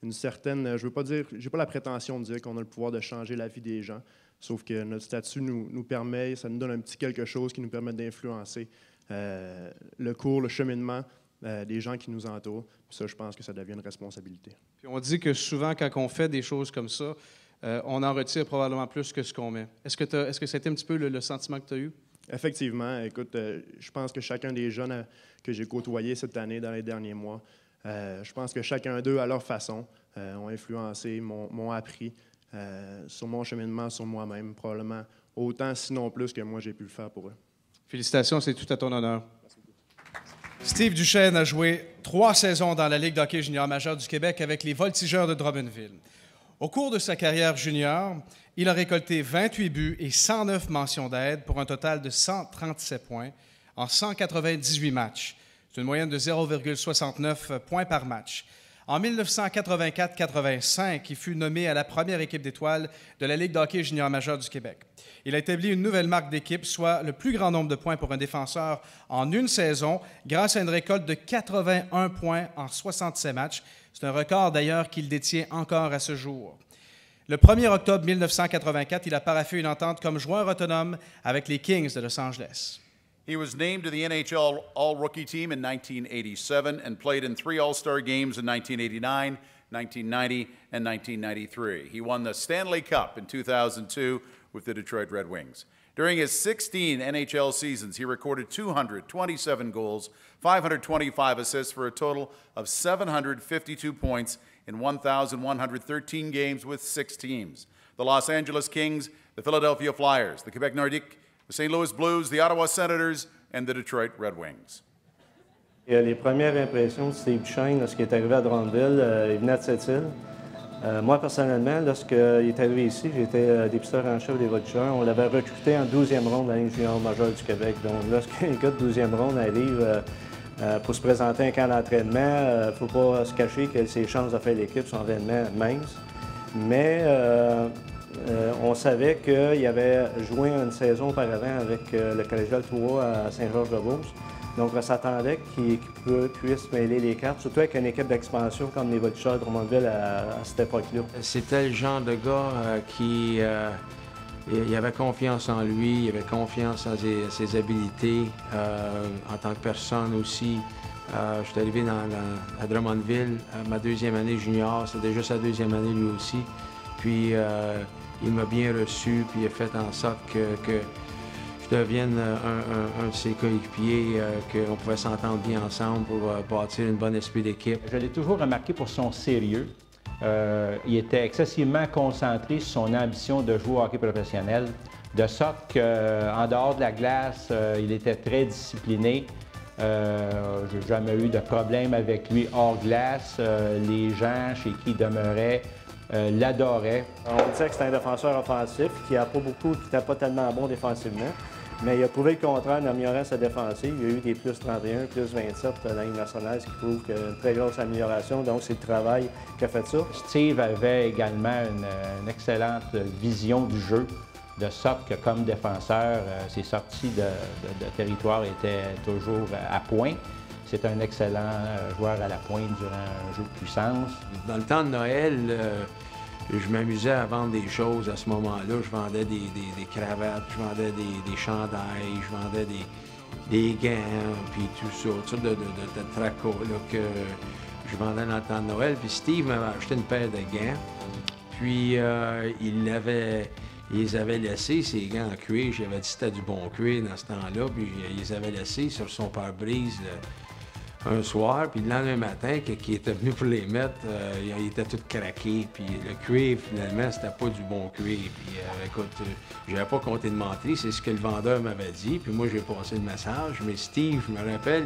une certaine... Je veux pas dire... J'ai pas la prétention de dire qu'on a le pouvoir de changer la vie des gens, sauf que notre statut nous permet, ça nous donne un petit quelque chose qui nous permet d'influencer le cours, le cheminement des gens qui nous entourent. Puis ça, je pense que ça devient une responsabilité. Puis on dit que souvent, quand on fait des choses comme ça, on en retire probablement plus que ce qu'on met. Est-ce que c'était un petit peu le sentiment que tu as eu? Effectivement. Écoute, je pense que chacun des jeunes que j'ai côtoyés cette année, dans les derniers mois, je pense que chacun d'eux, à leur façon, ont influencé, m'ont appris sur mon cheminement, sur moi-même, probablement autant, sinon plus, que moi, j'ai pu le faire pour eux. Félicitations, c'est tout à ton honneur. Steve Duchesne a joué 3 saisons dans la Ligue de hockey junior majeur du Québec avec les Voltigeurs de Drummondville. Au cours de sa carrière junior, il a récolté 28 buts et 109 mentions d'aide pour un total de 137 points en 198 matchs. C'est une moyenne de 0,69 points par match. En 1984-85, il fut nommé à la première équipe d'étoiles de la Ligue de hockey junior majeur du Québec. Il a établi une nouvelle marque d'équipe, soit le plus grand nombre de points pour un défenseur en une saison, grâce à une récolte de 81 points en 67 matchs. C'est un record d'ailleurs qu'il détient encore à ce jour. Le 1er octobre 1984, il a paraphé une entente comme joueur autonome avec les Kings de Los Angeles. He was named to the NHL All-Rookie Team in 1987 and played in 3 All-Star games in 1989, 1990, and 1993. He won the Stanley Cup in 2002 with the Detroit Red Wings. During his 16 NHL seasons, he recorded 227 goals, 525 assists for a total of 752 points in 1,113 games with 6 teams. The Los Angeles Kings, the Philadelphia Flyers, the Quebec Nordiques, the St. Louis Blues, the Ottawa Senators, and the Detroit Red Wings. Les premières impressions de Steve Duchesne, lorsqu'il est arrivé à Drummondville, il venait de cette île. Moi, personnellement, lorsqu'il est arrivé ici, j'étais dépisteur en chef des Voltigeurs. On l'avait recruté en 12e ronde de la Ligue junior majeure du Québec. Donc, lorsqu'un gars de 12e ronde arrive pour se présenter à un camp d'entraînement, il ne faut pas se cacher que ses chances de faire l'équipe sont réellement minces. Mais on savait qu'il avait joué une saison auparavant avec le collégial 3 à Saint-Georges-de-Beauce. Donc, on s'attendait qu'il puisse mêler les cartes, surtout avec une équipe d'expansion comme les Voltigeurs de Drummondville à cette époque-là. C'était le genre de gars qui il avait confiance en lui, il avait confiance en ses habiletés en tant que personne aussi. Je suis arrivé à Drummondville, ma 2e année junior, c'était déjà sa 2e année lui aussi. Puis il m'a bien reçu, puis il a fait en sorte que je devienne un de ses coéquipiers, qu'on pouvait s'entendre bien ensemble pour bâtir une bonne esprit d'équipe. Je l'ai toujours remarqué pour son sérieux. Il était excessivement concentré sur son ambition de jouer au hockey professionnel, de sorte qu'en dehors de la glace, il était très discipliné. Je n'ai jamais eu de problème avec lui hors glace. Les gens chez qui il demeurait l'adoraient. On disait que c'était un défenseur offensif qui n'était pas tellement bon défensivement, mais il a prouvé le contraire en améliorant sa défensive. Il y a eu des plus 31, plus 27 dans la Ligue nationale, ce qui prouve une très grosse amélioration. Donc, c'est le travail qui a fait ça. Steve avait également une excellente vision du jeu. de sorte que comme défenseur, ses sorties de territoire étaient toujours à point. C'est un excellent joueur à la pointe durant un jeu de puissance. Dans le temps de Noël, je m'amusais à vendre des choses à ce moment-là. Je vendais des cravates, je vendais des chandails, je vendais des gants, puis tout ça, toutes sortes de tracas là, que je vendais dans le temps de Noël. Puis Steve m'avait acheté une paire de gants, puis il les avait laissés, ces gants en cuir. J'avais dit que c'était du bon cuir dans ce temps-là, puis il les avait laissés sur son pare-brise un soir, puis le lendemain matin, qui était venu pour les mettre, il était tout craqué, puis le cuir, finalement, c'était pas du bon cuir. Puis écoute, j'avais pas compté de mentir, c'est ce que le vendeur m'avait dit, puis moi, j'ai passé le message, mais Steve, je me rappelle,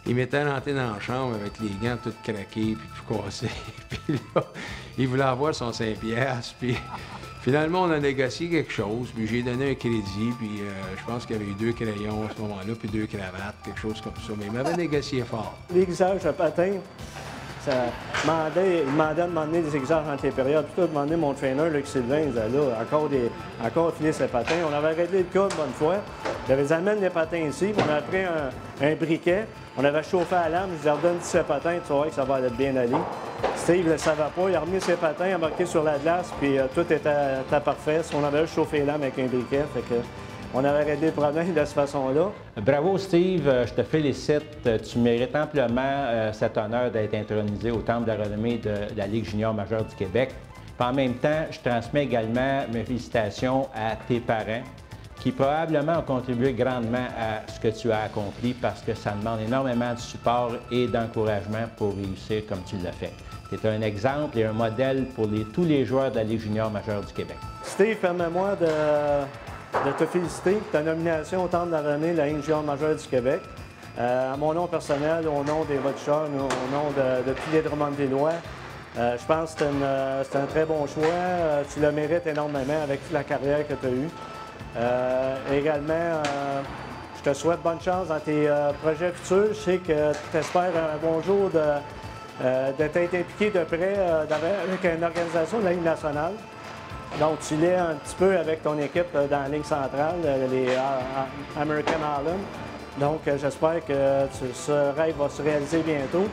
il m'était rentré dans la chambre avec les gants tout craqués, puis tout cassés, puis là, il voulait avoir son 5$, puis finalement, on a négocié quelque chose, puis j'ai donné un crédit, puis je pense qu'il y avait eu 2 crayons à ce moment-là, puis 2 cravates, quelque chose comme ça. Mais il m'avait négocié fort. L'aiguisage de patin, il demandait de m'emmener des aiguisages entre les périodes. Puis tout, demandé mon trainer, Luc Sylvain, il disait là, encore fini ses patins. On avait réglé le cas une bonne fois. Il avait dit, amène les patins ici. Puis on avait pris un briquet. On avait chauffé à la lame. Je lui ai dit, redonne ses patins, tu vois que ça va bien aller. Steve ne le savait pas. Il a remis ses patins, embarqué sur la glace, puis tout était parfait. On avait juste chauffé les lames avec un briquet. Fait que, on avait réglé le problème de cette façon-là. Bravo, Steve. Je te félicite. Tu mérites amplement cet honneur d'être intronisé au Temple de la renommée de la Ligue junior majeure du Québec. Puis en même temps, je transmets également mes félicitations à tes parents qui probablement ont contribué grandement à ce que tu as accompli parce que ça demande énormément de support et d'encouragement pour réussir comme tu l'as fait. Tu es un exemple et un modèle pour tous les joueurs de la Ligue junior majeure du Québec. Steve, permets-moi de te féliciter pour ta nomination au Temple de la renommée de la Ligue junior majeure du Québec. À mon nom personnel, au nom des Rutgers, au nom de tous les Drummondvillois, je pense que c'est un très bon choix. Tu le mérites énormément avec toute la carrière que tu as eue. Également, je te souhaite bonne chance dans tes projets futurs. Je sais que tu espères un bon jour de t'être impliqué de près avec une organisation de la Ligue nationale. Donc, tu l'es un petit peu avec ton équipe dans la Ligue centrale, les American Island. Donc, j'espère que ce rêve va se réaliser bientôt.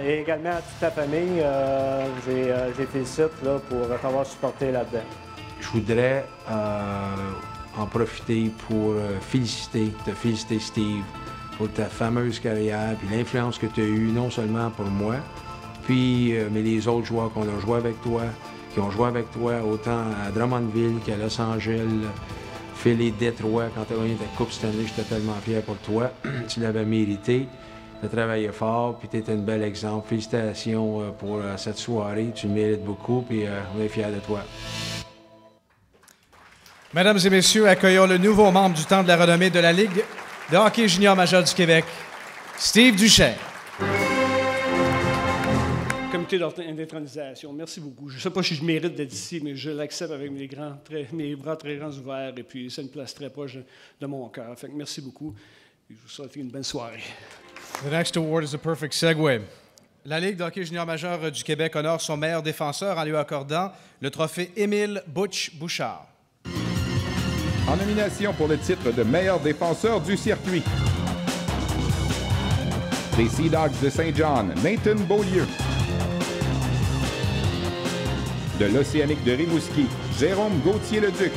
Et également à toute ta famille, j'ai félicite là, pour t'avoir supporté là-dedans. Je voudrais en profiter pour te féliciter Steve, pour ta fameuse carrière, puis l'influence que tu as eue, non seulement pour moi, puis mais les autres joueurs qu'on a joué avec toi, qui ont joué avec toi autant à Drummondville qu'à Los Angeles, Philly, Détroit, quand tu as gagné ta Coupe Stanley, j'étais tellement fier pour toi. Tu l'avais mérité. Tu as travaillé fort, puis tu étais un bel exemple. Félicitations pour cette soirée. Tu le mérites beaucoup, puis on est fiers de toi. Mesdames et messieurs, accueillons le nouveau membre du Temple de la renommée de la Ligue de hockey junior majeur du Québec, Steve Duchesne. Comité d'intronisation, merci beaucoup. Je ne sais pas si je mérite d'être ici, mais je l'accepte avec mes bras très grands ouverts et puis c'est une place très proche de mon cœur. Fait que merci beaucoup et je vous souhaite une bonne soirée. The next award is a perfect segue. La Ligue de hockey junior majeur du Québec honore son meilleur défenseur en lui accordant le trophée Émile Butch-Bouchard. En nomination pour le titre de meilleur défenseur du circuit, les Sea Dogs de Saint John, Nathan Beaulieu. De l'Océanique de Rimouski, Jérôme Gauthier-Leduc.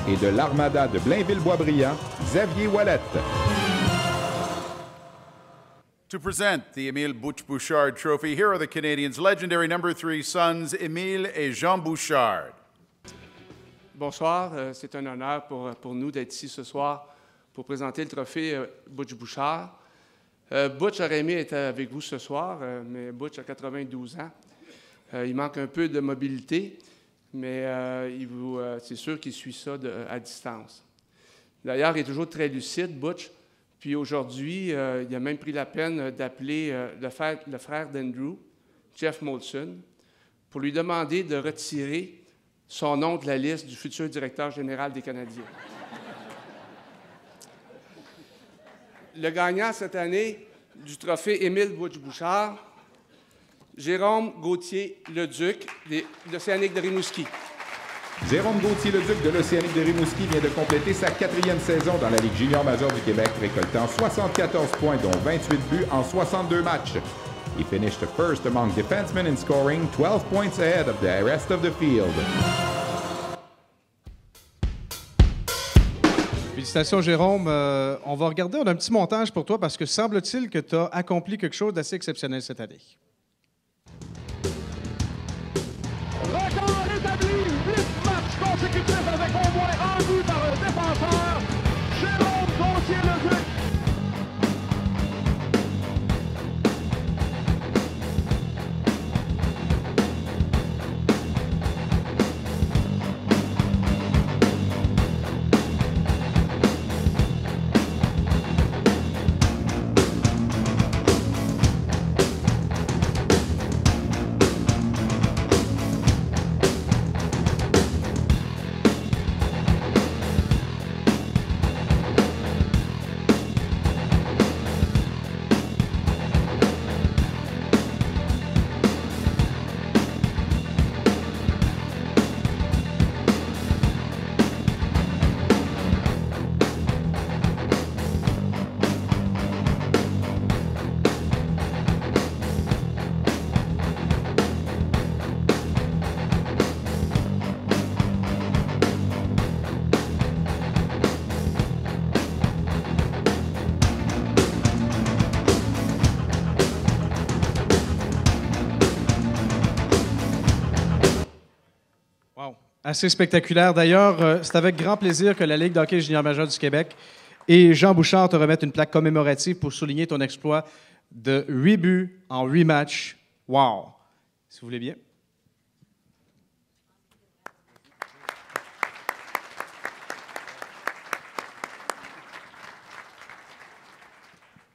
Et de l'Armada de Blainville-Boisbriand, Xavier Ouellette. To present the Émile Butch-Bouchard Trophy, here are the Canadiens' legendary number 3 sons, Émile et Jean Bouchard. Bonsoir, c'est un honneur pour nous d'être ici ce soir pour présenter le trophée Butch-Bouchard. Butch aurait aimé être avec vous ce soir, mais Butch a 92 ans. Il manque un peu de mobilité, mais c'est sûr qu'il suit ça à distance. D'ailleurs, il est toujours très lucide, Butch. Puis aujourd'hui, il a même pris la peine d'appeler le frère d'Andrew, Jeff Molson, pour lui demander de retirer son nom de la liste du futur directeur général des Canadiens. Le gagnant cette année du trophée Émile Butch-Bouchard, Jérôme Gauthier-Leduc, de l'Océanique de Rimouski. Jérôme Gauthier-Leduc de l'Océanique de Rimouski vient de compléter sa 4e saison dans la Ligue junior majeure du Québec, récoltant 74 points, dont 28 buts en 62 matchs. He finished first among defensemen in scoring, 12 points ahead of the rest of the field. Félicitations, Jérôme. On va regarder, on a un petit montage pour toi parce que semble-t-il que tu as accompli quelque chose d'assez exceptionnel cette année. Record établi, 8 matchs consécutifs avec au moins un but par un défenseur, Jérôme Gauthier-Leduc. Assez spectaculaire. D'ailleurs, c'est avec grand plaisir que la Ligue d'hockey junior majeur du Québec et Jean Bouchard te remettent une plaque commémorative pour souligner ton exploit de 8 buts en 8 matchs. Wow! Si vous voulez bien.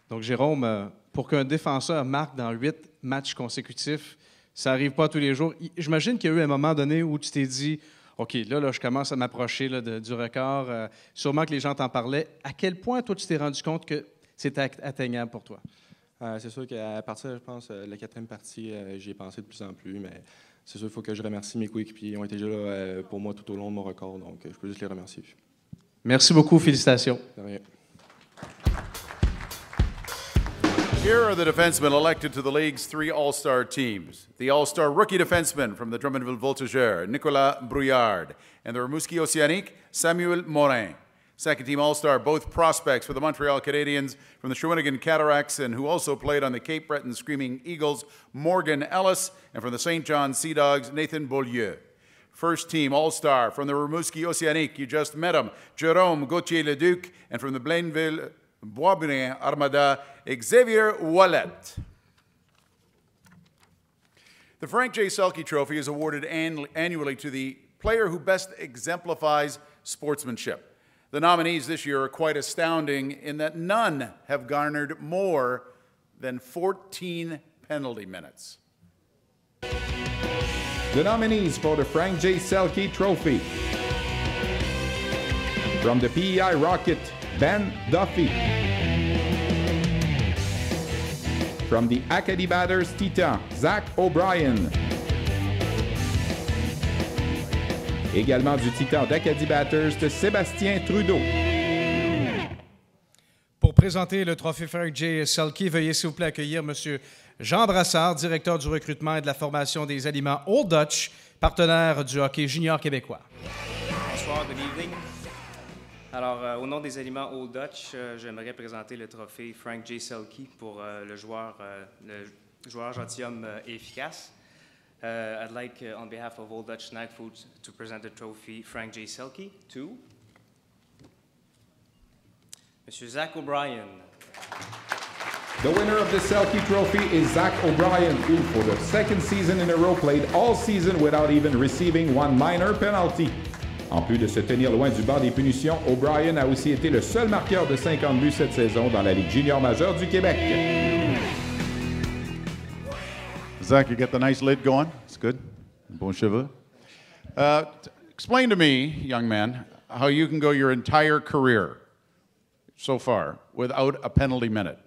Donc, Jérôme, pour qu'un défenseur marque dans 8 matchs consécutifs, ça n'arrive pas tous les jours. J'imagine qu'il y a eu un moment donné où tu t'es dit « OK, là, je commence à m'approcher du record. Sûrement que les gens t'en parlaient. » À quel point, toi, tu t'es rendu compte que c'était atteignable pour toi? C'est sûr qu'à partir, je pense, de la 4e partie, j'y ai pensé de plus en plus, mais c'est sûr qu'il faut que je remercie mes coéquipiers. Ils ont été là pour moi tout au long de mon record, donc je peux juste les remercier. Merci beaucoup. Félicitations. De rien. Here are the defensemen elected to the League's 3 All-Star teams. The All-Star rookie defenseman from the Drummondville Voltigeurs, Nicolas Brouillard, and the Rimouski Océanique, Samuel Morin. Second team All-Star, both prospects for the Montreal Canadiens from the Shawinigan Cataracts and who also played on the Cape Breton Screaming Eagles, Morgan Ellis, and from the St. John Sea Dogs, Nathan Beaulieu. First team All-Star from the Rimouski Océanique, you just met him, Jérôme Gauthier-Leduc, and from the Blainville Boisbriand Armada, Xavier Wallet. The Frank J. Selke Trophy is awarded annually to the player who best exemplifies sportsmanship. The nominees this year are quite astounding in that none have garnered more than 14 penalty minutes. The nominees for the Frank J. Selke Trophy. From the PEI Rocket, Ben Duffy. From the Acadie Batters Titan, Zach O'Brien. Également du Titan d'Acadie Batters de Sébastien Trudeau. Pour présenter le trophée Frank J. Selke, veuillez s'il vous plaît accueillir M. Jean Brassard, directeur du recrutement et de la formation des aliments Old Dutch, partenaire du hockey junior québécois. Bonsoir, good evening. Alors, au nom des aliments Old Dutch, j'aimerais présenter le trophée Frank J. Selke pour le joueur gentilhomme efficace. I'd like, on behalf of Old Dutch Snack Foods, to present the trophy Frank J. Selke to Mr. Zach O'Brien. The winner of the Selke Trophy is Zach O'Brien, who for the second season in a row played all season without even receiving one minor penalty. En plus de se tenir loin du banc des punitions, O'Brien a aussi été le seul marqueur de 50 buts cette saison dans la Ligue junior majeure du Québec. Zach, you got the nice lid going. It's good. Bon cheveux. Explain to me, young man, how you can go your entire career so far without a penalty minute.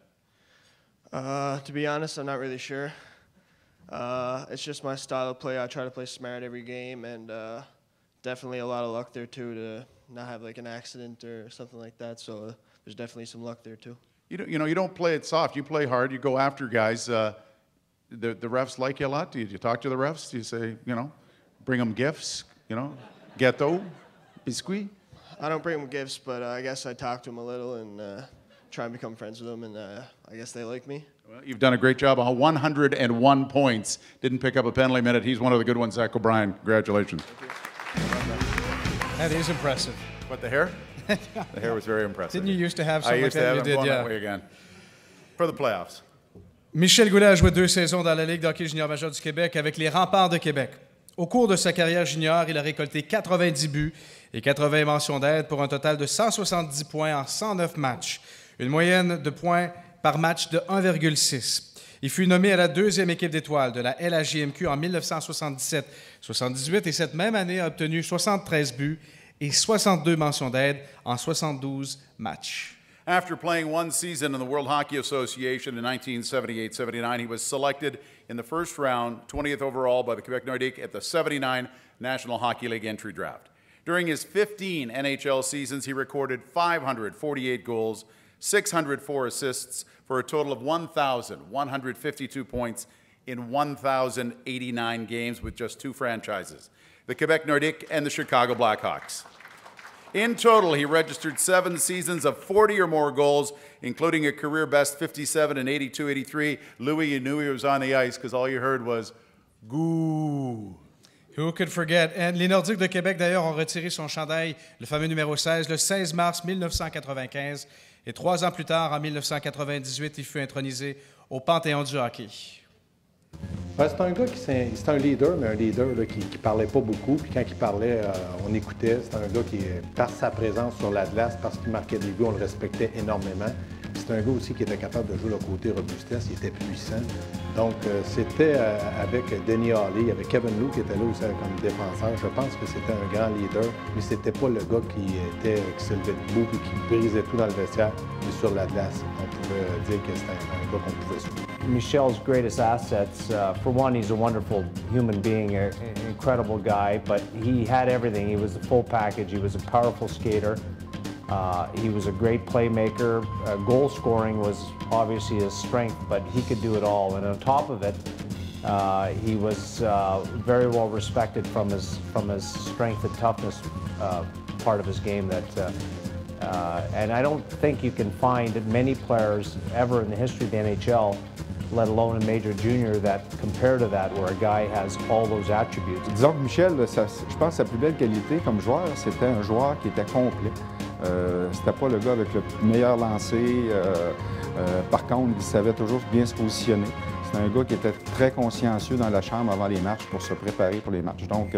To be honest, I'm not really sure. It's just my style of play. I try to play smart every game, and definitely a lot of luck there too to not have like an accident or something like that. So there's definitely some luck there too. You don't play it soft. You play hard. You go after guys. The refs like you a lot. Do you talk to the refs? Do you say, bring them gifts? Gâteau, biscuit? I don't bring them gifts, but I guess I talk to them a little and try and become friends with them, and I guess they like me. Well, you've done a great job. 101 points. Didn't pick up a penalty minute. He's one of the good ones, Zach O'Brien. Congratulations. That is impressive. What, the hair? The hair was very impressive. Didn't you used to have something I like used to have that? him going that way again. For the playoffs. Michel Goulet a joué 2 saisons dans la Ligue de hockey junior majeur du Québec avec les Remparts de Québec. Au cours de sa carrière junior, il a récolté 90 buts et 80 mentions d'aide pour un total de 170 points en 109 matchs, une moyenne de points par match de 1,6. Il fut nommé à la 2e équipe d'étoiles de la LHJMQ en 1977-78 et cette même année a obtenu 73 buts et 62 mentions d'aide en 72 matchs. After playing one season in the World Hockey Association in 1978-79, he was selected in the first round, 20th overall by the Quebec Nordiques at the 79 National Hockey League entry draft. During his 15 NHL seasons, he recorded 548 goals, 604 assists for a total of 1,152 points in 1,089 games with just 2 franchises, the Quebec Nordiques and the Chicago Blackhawks. In total, he registered 7 seasons of 40 or more goals, including a career-best 57 and 82-83. Louis, you knew he was on the ice because all you heard was « Goo ». Who could forget? Et les Nordiques de Québec, d'ailleurs, ont retiré son chandail, le fameux numéro 16, le 16 mars 1995. Et 3 ans plus tard, en 1998, il fut intronisé au Panthéon du hockey. C'est un gars c'est un leader, mais un leader là, qui ne parlait pas beaucoup. Puis quand il parlait, on écoutait. C'est un gars qui, par sa présence sur la glace, parce qu'il marquait des buts, on le respectait énormément. C'est un gars aussi qui était capable de jouer le côté robustesse, il était puissant. Donc, c'était avec Denny Hawley, avec Kevin Lou qui était là aussi comme défenseur. Je pense que c'était un grand leader, mais c'était pas le gars qui se levait debout et qui brisait tout dans le vestiaire. Mais sur la glace, on pouvait dire que c'était un gars qu'on pouvait suivre. Michel's greatest assets, for one, he's a wonderful human being, an incredible guy, but he had everything. He was the full package. He was a powerful skater. He was a great playmaker. Goal scoring was obviously his strength, but he could do it all. And on top of it, he was very well respected from his strength and toughness part of his game. And I don't think you can find many players ever in the history of the NHL, let alone in Major Junior, that compare to that, where a guy has all those attributes. Disons que Michel, je pense que sa plus belle qualité comme joueur, c'était un joueur qui était complet. C'était pas le gars avec le meilleur lancer. Par contre, il savait toujours bien se positionner. C'était un gars qui était très consciencieux dans la chambre avant les matchs pour se préparer pour les matchs. Donc,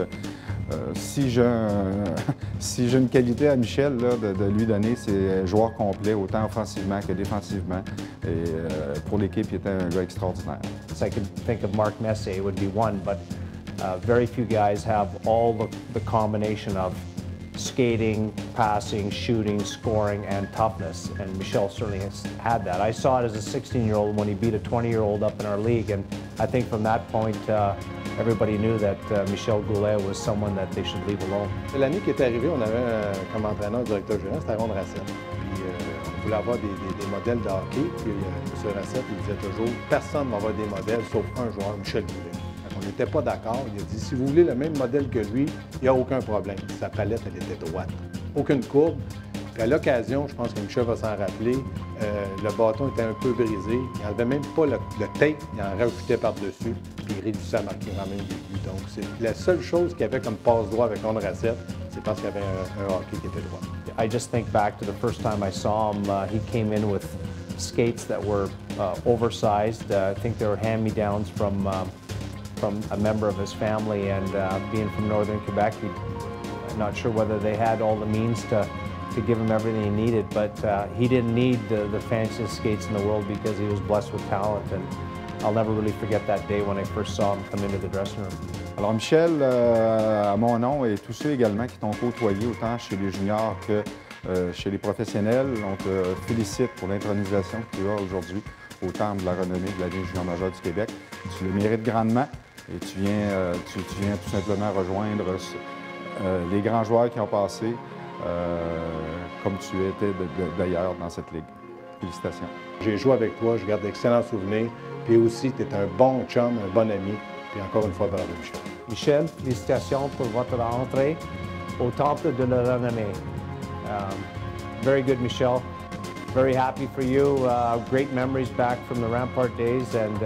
si j'ai une qualité à Michel là, de lui donner, c'est joueur complet, autant offensivement que défensivement. Et pour l'équipe, il était un gars extraordinaire. I could think of Mark Messier would be one, but very few guys have all the combination of skating, passing, shooting, scoring, and toughness, and Michel certainly has had that. I saw it as a 16-year-old when he beat a 20-year-old up in our league, and I think from that point, everybody knew that Michel Goulet was someone that they should leave alone. L'année qui est arrivée, on avait comme entraîneur, directeur général, c'était Ron Racette. Puis on voulait avoir des modèles de hockey, puis M. Racette, il disait toujours, personne ne va avoir des modèles sauf un joueur, Michel Goulet. On n'était pas d'accord. Il a dit, si vous voulez le même modèle que lui, il n'y a aucun problème. Sa palette, elle était droite. Aucune courbe. Puis à l'occasion, je pense que Michel va s'en rappeler, le bâton était un peu brisé. Il n'enlevait même pas le tape, il en rajoutait par-dessus, puis il réussissait à marquer quand même des buts. Donc, c'est la seule chose qu'il y avait comme passe-droit avec Ron Racette, c'est parce qu'il y avait un hockey qui était droit. I just think back to the first time I saw him. He came in with skates that were oversized. I think they were hand-me-downs from a member of his family, and being from northern Quebec, I'm not sure whether they had all the means to give him everything he needed, but he didn't need the fanciest skates in the world because he was blessed with talent, and I'll never really forget that day when I first saw him come into the dressing room. Alors Michel, à mon nom, et tous ceux également qui t'ont côtoyé autant chez les juniors que chez les professionnels, on te félicite pour l'intronisation que tu as aujourd'hui au temple de la renommée de la Ligue junior majeure du Québec. Tu le mérites grandement et tu viens tout simplement rejoindre les grands joueurs qui ont passé comme tu étais d'ailleurs dans cette ligue. Félicitations. J'ai joué avec toi, je garde d'excellents souvenirs. Puis aussi, tu es un bon chum, un bon ami. Puis encore une fois, bravo, Michel. Michel, félicitations pour votre entrée au temple de la renommée. Very good, Michel. Very happy for you. Great memories back from the Rampart days, and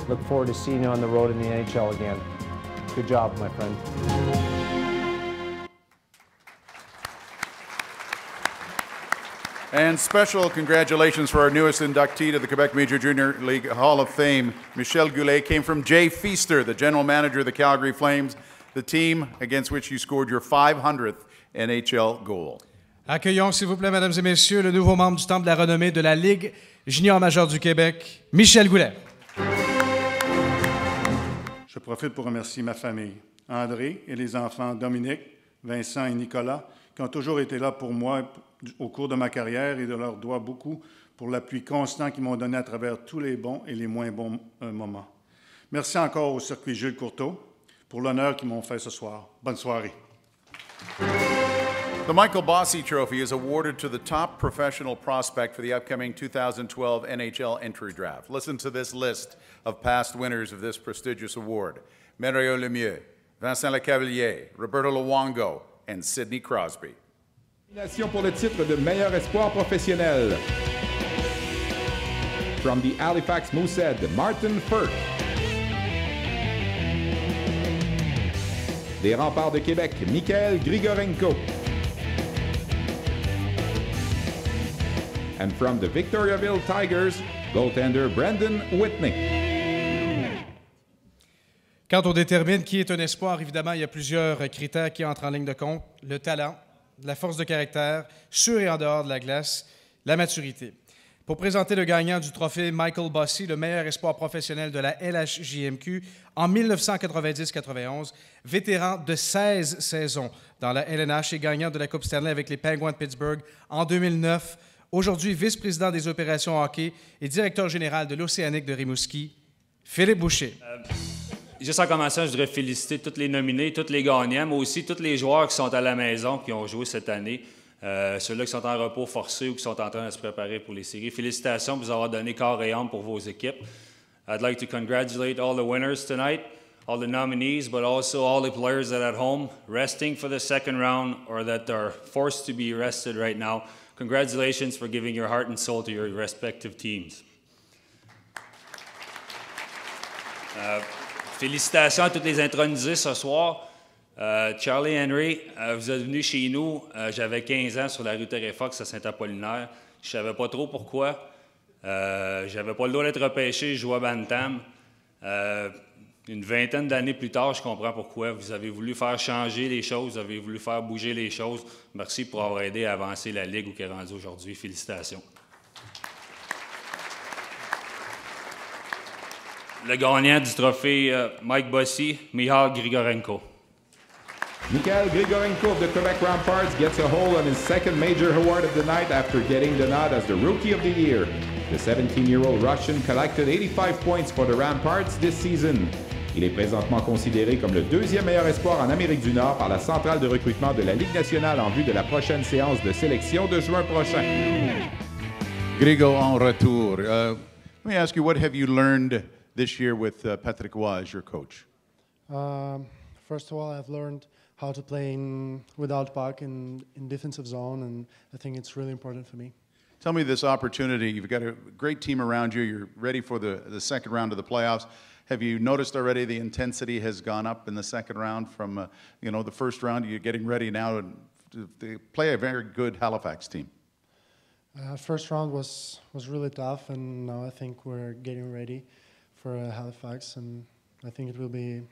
look forward to seeing you on the road in the NHL again. Good job, my friend. And special congratulations for our newest inductee to the Quebec Major Junior League Hall of Fame. Michel Goulet came from Jay Feaster, the general manager of the Calgary Flames, the team against which you scored your 500th NHL goal. Accueillons, s'il vous plaît, mesdames et messieurs, le nouveau membre du Temple de la renommée de la Ligue junior majeure du Québec, Michel Goulet. Je profite pour remercier ma famille, André et les enfants Dominique, Vincent et Nicolas, qui ont toujours été là pour moi au cours de ma carrière et de leur dois beaucoup pour l'appui constant qu'ils m'ont donné à travers tous les bons et les moins bons moments. Merci encore au circuit Jules Courteau pour l'honneur qu'ils m'ont fait ce soir. Bonne soirée. The Michael Bossy Trophy is awarded to the top professional prospect for the upcoming 2012 NHL entry draft. Listen to this list of past winners of this prestigious award. Mario Lemieux, Vincent Lecavalier, Roberto Luongo, and Sidney Crosby. Nomination pour le titre de meilleur espoir professionnel. From the Halifax Moosehead, Martin Firth. Des Remparts de Québec, Mikhail Grigorenko. And from the Victoriaville Tigers, goaltender Brandon Whitney. Quand on détermine qui est un espoir, évidemment, il y a plusieurs critères qui entrent en ligne de compte. Le talent, la force de caractère, sur et en dehors de la glace, la maturité. Pour présenter le gagnant du trophée Michael Bossy, le meilleur espoir professionnel de la LHJMQ en 1990-91, vétéran de 16 saisons dans la LNH et gagnant de la Coupe Stanley avec les Penguins de Pittsburgh en 2009, aujourd'hui vice-président des opérations hockey et directeur général de l'Océanique de Rimouski, Philippe Boucher. Juste en commençant, je voudrais féliciter tous les nominés, tous les gagnants, mais aussi tous les joueurs qui sont à la maison, qui ont joué cette année, ceux-là qui sont en repos forcé ou qui sont en train de se préparer pour les séries. Félicitations pour vous avoir donné corps et âme pour vos équipes. I'd like to congratulate all the winners tonight, all the nominees, but also all the players that are at home resting for the second round or that are forced to be rested right now. Congratulations for giving your heart and soul to your respective teams. Félicitations à tous les intronisés ce soir. Charlie Henry, vous êtes venu chez nous, j'avais 15 ans sur la rue Thérèse-Fox à Saint-Apollinaire. Je savais pas trop pourquoi. J'avais pas le droit d'être repêché, je jouais à Bantam. Une vingtaine d'années plus tard, je comprends pourquoi. Vous avez voulu faire changer les choses, vous avez voulu faire bouger les choses. Merci pour avoir aidé à avancer la Ligue où elle est rendue aujourd'hui. Félicitations. Le gagnant du trophée Mike Bossy, Michal Grigorenko. Mikhail Grigorenko of the Quebec Ramparts gets a hold on his second major award of the night after getting the nod as the Rookie of the Year. The 17-year-old Russian collected 85 points for the Ramparts this season. Il est présentement considéré comme le deuxième meilleur espoir en Amérique du Nord par la centrale de recrutement de la Ligue nationale en vue de la prochaine séance de sélection de juin prochain. Grigo en retour. Let me ask you, what have you learned this year with Patrick Roy as your coach? First of all, I've learned how to play without puck in defensive zone, and I think it's really important for me. Tell me this opportunity. You've got a great team around you. You're ready for the second round of the playoffs. Have you noticed already the intensity has gone up in the second round from the first round? You're getting ready now to play a very good Halifax team. First round was really tough, and now I think we're getting ready for Halifax, and I think it will be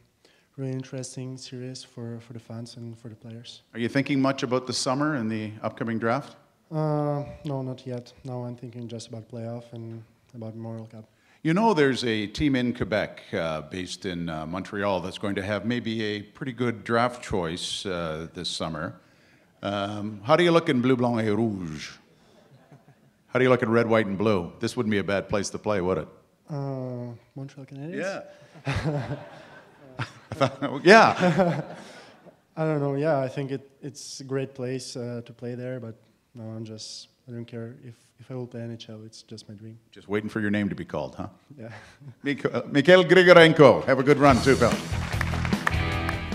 really interesting series for the fans and for the players. Are you thinking much about the summer and the upcoming draft? No, not yet. Now I'm thinking just about playoff and about Memorial Cup. You know there's a team in Quebec based in Montreal that's going to have maybe a pretty good draft choice this summer. How do you look in bleu, blanc, et rouge? How do you look at red, white, and blue? This wouldn't be a bad place to play, would it? Montreal Canadiens? Yeah. Yeah. I don't know. Yeah, I think it's a great place to play there, but no, I don't care if I will play NHL. It's just my dream. Just waiting for your name to be called, huh? Yeah. Mikhail Grigorenko, have a good run too, pal.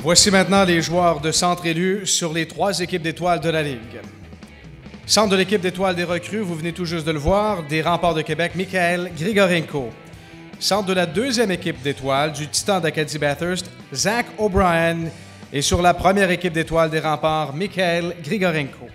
Voici maintenant les joueurs de centre élus sur les 3 équipes d'étoiles de la Ligue. Centre de l'équipe d'étoiles des recrues, vous venez tout juste de le voir, des Remparts de Québec, Mikhail Grigorenko. Centre de la 2e équipe d'étoiles du Titan d'Acadie Bathurst, Zach O'Brien. Et sur la première équipe d'étoiles des Remparts, Mikhail Grigorenko.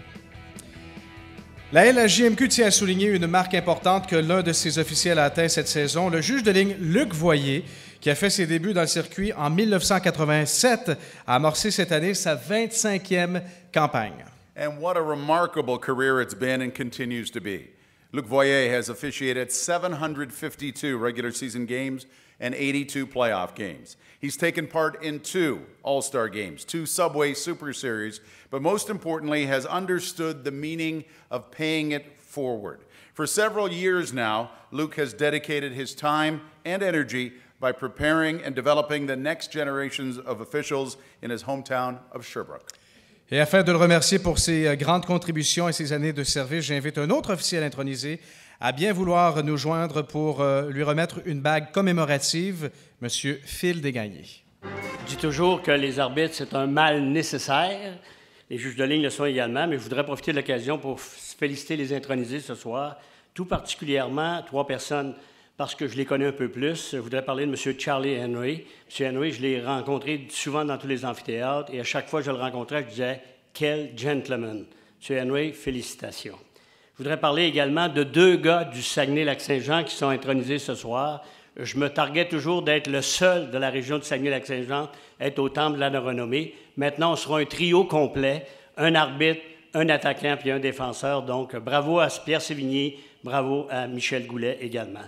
La LHJMQ tient à souligner une marque importante que l'un de ses officiels a atteint cette saison, le juge de ligne Luc Voyer, qui a fait ses débuts dans le circuit en 1987, a amorcé cette année sa 25e campagne. And what a remarkable career it's been and continues to be. Luc Voyer has officiated 752 regular season games and 82 playoff games. He's taken part in 2 All-Star games, 2 Subway Super Series, but most importantly has understood the meaning of paying it forward. For several years now, Luc has dedicated his time and energy by preparing and developing the next generations of officials in his hometown of Sherbrooke. Et afin de le remercier pour ses grandes contributions et ses années de service, j'invite un autre officiel intronisé à bien vouloir nous joindre pour lui remettre une bague commémorative, M. Phil Desgagnés. Je dis toujours que les arbitres, c'est un mal nécessaire. Les juges de ligne le sont également, mais je voudrais profiter de l'occasion pour féliciter les intronisés ce soir, tout particulièrement 3 personnes, parce que je les connais un peu plus. Je voudrais parler de M. Charlie Henry. M. Henry, je l'ai rencontré souvent dans tous les amphithéâtres, et à chaque fois que je le rencontrais, je disais « Quel gentleman! » M. Henry, félicitations. Je voudrais parler également de 2 gars du Saguenay-Lac-Saint-Jean qui sont intronisés ce soir. Je me targuais toujours d'être le seul de la région du Saguenay-Lac-Saint-Jean à être au Temple de la renommée. Maintenant, on sera un trio complet, un arbitre, un attaquant puis un défenseur. Donc, bravo à Pierre Sévigny, bravo à Michel Goulet également.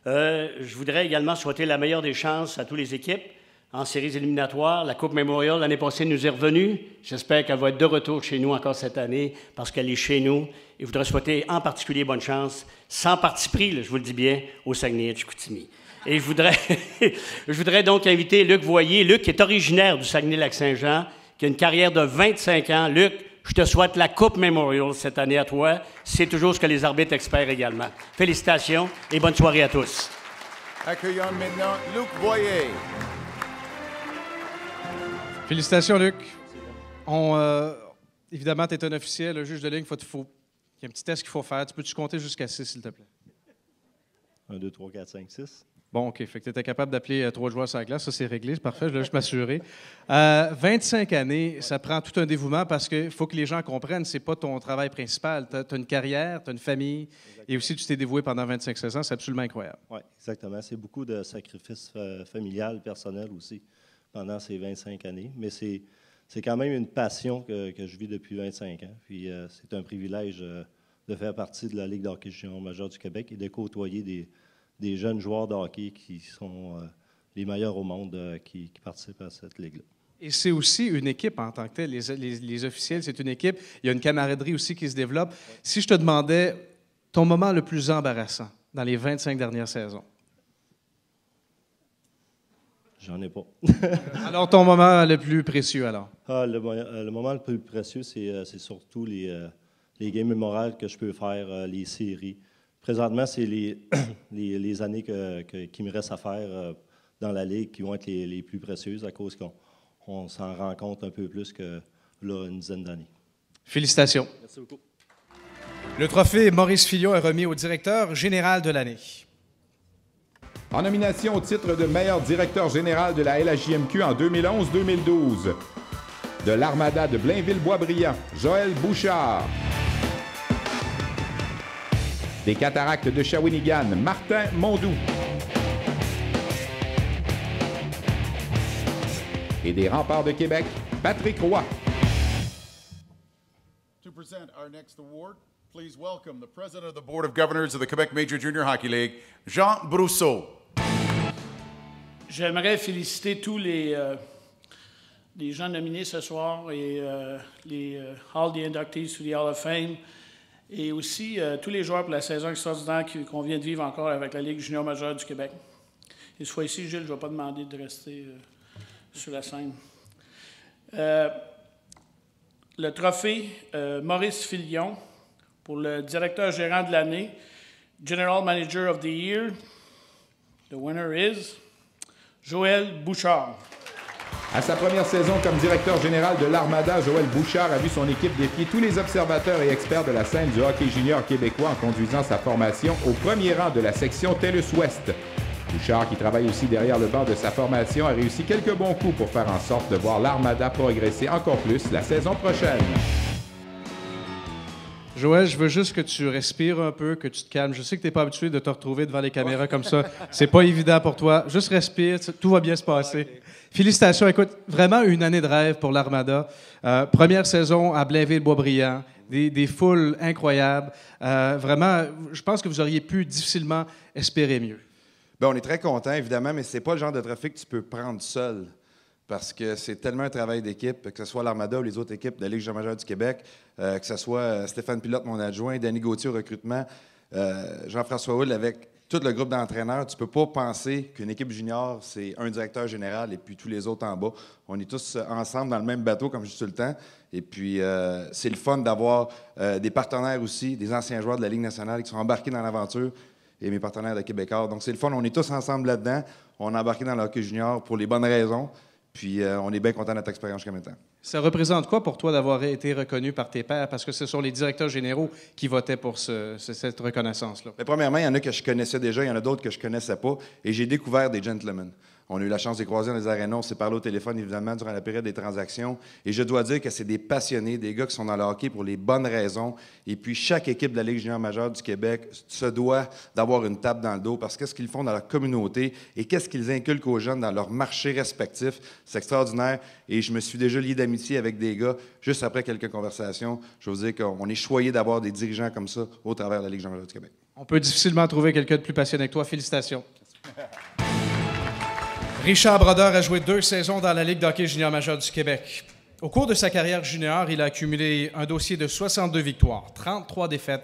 Je voudrais également souhaiter la meilleure des chances à toutes les équipes en séries éliminatoires. La Coupe Memorial, l'année passée, nous est revenue. J'espère qu'elle va être de retour chez nous encore cette année parce qu'elle est chez nous. Et je voudrais souhaiter en particulier bonne chance, sans parti pris, là, je vous le dis bien, au Saguenay-Chicoutimi. Et je voudrais donc inviter Luc Voyer. Luc est originaire du Saguenay-Lac-Saint-Jean, qui a une carrière de 25 ans. Luc, je te souhaite la Coupe Memorial cette année à toi. C'est toujours ce que les arbitres espèrent également. Félicitations et bonne soirée à tous. Accueillons maintenant Luc Voyer. Félicitations, Luc. Évidemment, tu es un officiel, le juge de ligne. Il y a un petit test qu'il faut faire. Tu peux-tu compter jusqu'à 6, s'il te plaît? 1, 2, 3, 4, 5, 6. Bon, OK. Fait que tu étais capable d'appeler 3 joueurs sur la glace. Ça, c'est réglé. C'est parfait. Je voulais juste m'assurer. 25 années, ça prend tout un dévouement parce qu'il faut que les gens comprennent c'est pas ton travail principal. Tu as une carrière, tu as une famille et aussi tu t'es dévoué pendant 25 ans. C'est absolument incroyable. Oui, exactement. C'est beaucoup de sacrifices familial, personnel aussi pendant ces 25 années. Mais c'est quand même une passion que je vis depuis 25 ans. Puis c'est un privilège de faire partie de la Ligue de hockey junior majeur du Québec et de côtoyer des jeunes joueurs de hockey qui sont les meilleurs au monde qui participent à cette ligue-là. Et c'est aussi une équipe en tant que telle. Les officiels, c'est une équipe. Il y a une camaraderie aussi qui se développe. Si je te demandais ton moment le plus embarrassant dans les 25 dernières saisons? J'en ai pas. Alors, ton moment le plus précieux, alors? Le moment le plus précieux, c'est surtout les games mémorables que je peux faire, les séries. Présentement, c'est les années qui me restent à faire dans la Ligue qui vont être les plus précieuses à cause qu'on s'en rend compte un peu plus que là, une dizaine d'années. Félicitations. Merci beaucoup. Le trophée Maurice Filion est remis au directeur général de l'année. En nomination au titre de meilleur directeur général de la LHJMQ en 2011-2012, de l'Armada de Blainville-Boisbriand, Joël Bouchard. Des Cataractes de Shawinigan, Martin Mondoux. Et des Remparts de Québec, Patrick Roy. To present our next award, please welcome the President of the Board of Governors of the Quebec Major Junior Hockey League, Jean Brousseau. J'aimerais féliciter tous les gens nominés ce soir et les Hall the Inductees to the Hall of Fame. Et aussi tous les joueurs pour la saison extraordinaire qu'on vient de vivre encore avec la Ligue junior majeure du Québec. Et cette fois-ci, Gilles, je ne vais pas demander de rester sur la scène. Le trophée Maurice Filion pour le directeur gérant de l'année, General Manager of the Year. The winner is Joël Bouchard. À sa première saison comme directeur général de l'Armada, Joël Bouchard a vu son équipe défier tous les observateurs et experts de la scène du hockey junior québécois en conduisant sa formation au premier rang de la section TELUS Ouest. Bouchard, qui travaille aussi derrière le banc de sa formation, a réussi quelques bons coups pour faire en sorte de voir l'Armada progresser encore plus la saison prochaine. Joël, je veux juste que tu respires un peu, que tu te calmes. Je sais que tu n'es pas habitué de te retrouver devant les caméras comme ça. C'est pas évident pour toi. Juste respire, tout va bien se passer. Okay. Félicitations. Écoute, vraiment une année de rêve pour l'Armada. Première saison à Blainville-Boisbriand, des foules incroyables. Vraiment, je pense que vous auriez pu difficilement espérer mieux. Bien, on est très contents, évidemment, mais ce n'est pas le genre de trophée que tu peux prendre seul. Parce que c'est tellement un travail d'équipe, que ce soit l'Armada ou les autres équipes de la Ligue junior majeure du Québec, que ce soit Stéphane Pilote, mon adjoint, Danny Gauthier au recrutement, Jean-François Houle avec tout le groupe d'entraîneurs. Tu ne peux pas penser qu'une équipe junior, c'est un directeur général et puis tous les autres en bas. On est tous ensemble dans le même bateau, comme je dis tout le temps. Et puis, c'est le fun d'avoir des partenaires aussi, des anciens joueurs de la Ligue nationale qui sont embarqués dans l'aventure et mes partenaires de Québécois. Donc, c'est le fun. On est tous ensemble là-dedans. On est embarqué dans le hockey junior pour les bonnes raisons. Puis, on est bien content de notre expérience jusqu'à maintenant. Ça représente quoi pour toi d'avoir été reconnu par tes pairs? Parce que ce sont les directeurs généraux qui votaient pour cette reconnaissance-là. Mais premièrement, il y en a que je connaissais déjà, il y en a d'autres que je ne connaissais pas. Et j'ai découvert des gentlemen. On a eu la chance de les croiser dans les arénas. On s'est parlé au téléphone, évidemment, durant la période des transactions. Et je dois dire que c'est des passionnés, des gars qui sont dans le hockey pour les bonnes raisons. Et puis, chaque équipe de la Ligue junior majeure du Québec se doit d'avoir une tape dans le dos parce que qu'est-ce qu'ils font dans leur communauté et qu'est-ce qu'ils inculquent aux jeunes dans leurs marchés respectifs. C'est extraordinaire. Et je me suis déjà lié d'amitié avec des gars. Juste après quelques conversations, je veux dire qu'on est choyé d'avoir des dirigeants comme ça au travers de la Ligue junior majeure du Québec. On peut difficilement trouver quelqu'un de plus passionné que toi. Félicitations. Richard Brodeur a joué 2 saisons dans la Ligue d'hockey junior majeure du Québec. Au cours de sa carrière junior, il a accumulé un dossier de 62 victoires, 33 défaites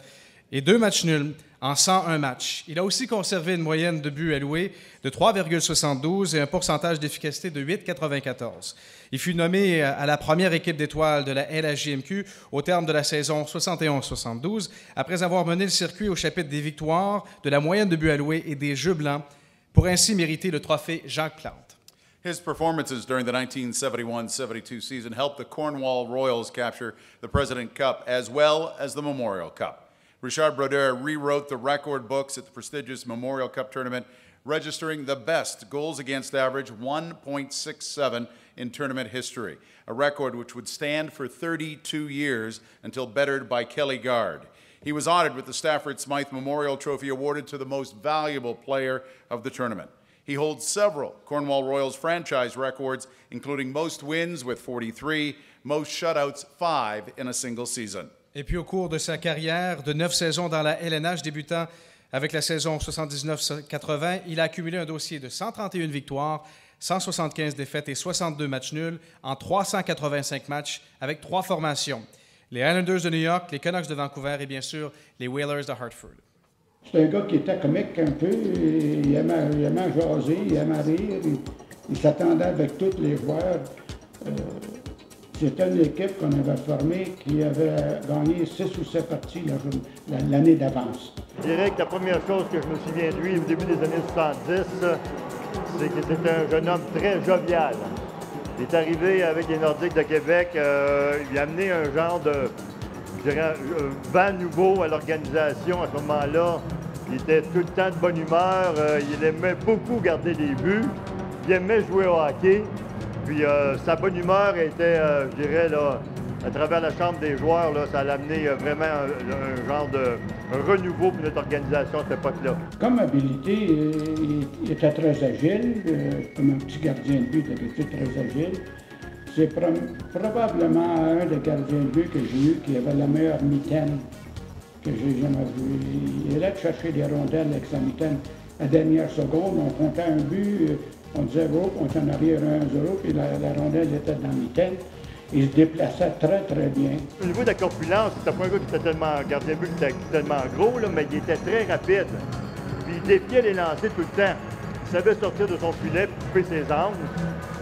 et 2 matchs nuls en 101 matchs. Il a aussi conservé une moyenne de buts alloués de 3,72 et un pourcentage d'efficacité de 8,94. Il fut nommé à la première équipe d'étoiles de la LHJMQ au terme de la saison 71-72, après avoir mené le circuit au chapitre des victoires, de la moyenne de buts alloués et des jeux blancs, pour ainsi mériter le trophée Jacques Plante. His performances during the 1971-72 season helped the Cornwall Royals capture the President Cup as well as the Memorial Cup. Richard Brodeur rewrote the record books at the prestigious Memorial Cup tournament, registering the best goals against average, 1.67 in tournament history, a record which would stand for 32 years until bettered by Kelly Gard. He was honored with the Stafford Smythe Memorial Trophy awarded to the most valuable player of the tournament. He holds several Cornwall Royals franchise records, including most wins with 43, most shutouts 5 in a single season. Et puis au cours de sa carrière de 9 saisons dans la LNH, débutant avec la saison 79-80, il a accumulé un dossier de 131 victoires, 175 défaites et 62 matchs nuls en 385 matchs avec 3 formations. Les Islanders de New York, les Canucks de Vancouver et bien sûr les Whalers de Hartford. C'est un gars qui était comique un peu, il aimait jaser, il aimait rire, il s'attendait avec tous les joueurs. C'était une équipe qu'on avait formée qui avait gagné 6 ou 7 parties l'année d'avance. Je dirais que la première chose que je me souviens de lui au début des années 70, c'est que c'était un jeune homme très jovial. Il est arrivé avec les Nordiques de Québec, il a amené un genre de, je dirais, vent nouveau à l'organisation à ce moment-là. Il était tout le temps de bonne humeur, il aimait beaucoup garder les buts, il aimait jouer au hockey. Puis sa bonne humeur était, je dirais, là, à travers la chambre des joueurs, là, ça a amené vraiment un genre de renouveau pour notre organisation à cette époque-là. Comme habilité, il était très agile, comme un petit gardien de but, il était très agile. C'est probablement un des gardiens de but que j'ai eu qui avait la meilleure mitaine que j'ai jamais vue. Il allait chercher des rondelles avec sa mitaine à la dernière seconde, on comptait un but. On disait, oh, on est en arrière 1-0, puis la rondelle était dans la mitaine. Il se déplaçait très, très bien. Au niveau de la corpulence, c'était pas un gars qui était tellement gardien de but, qui était tellement gros, là, mais il était très rapide. Puis il défiait les lancers tout le temps. Il savait sortir de son filet pour couper ses angles.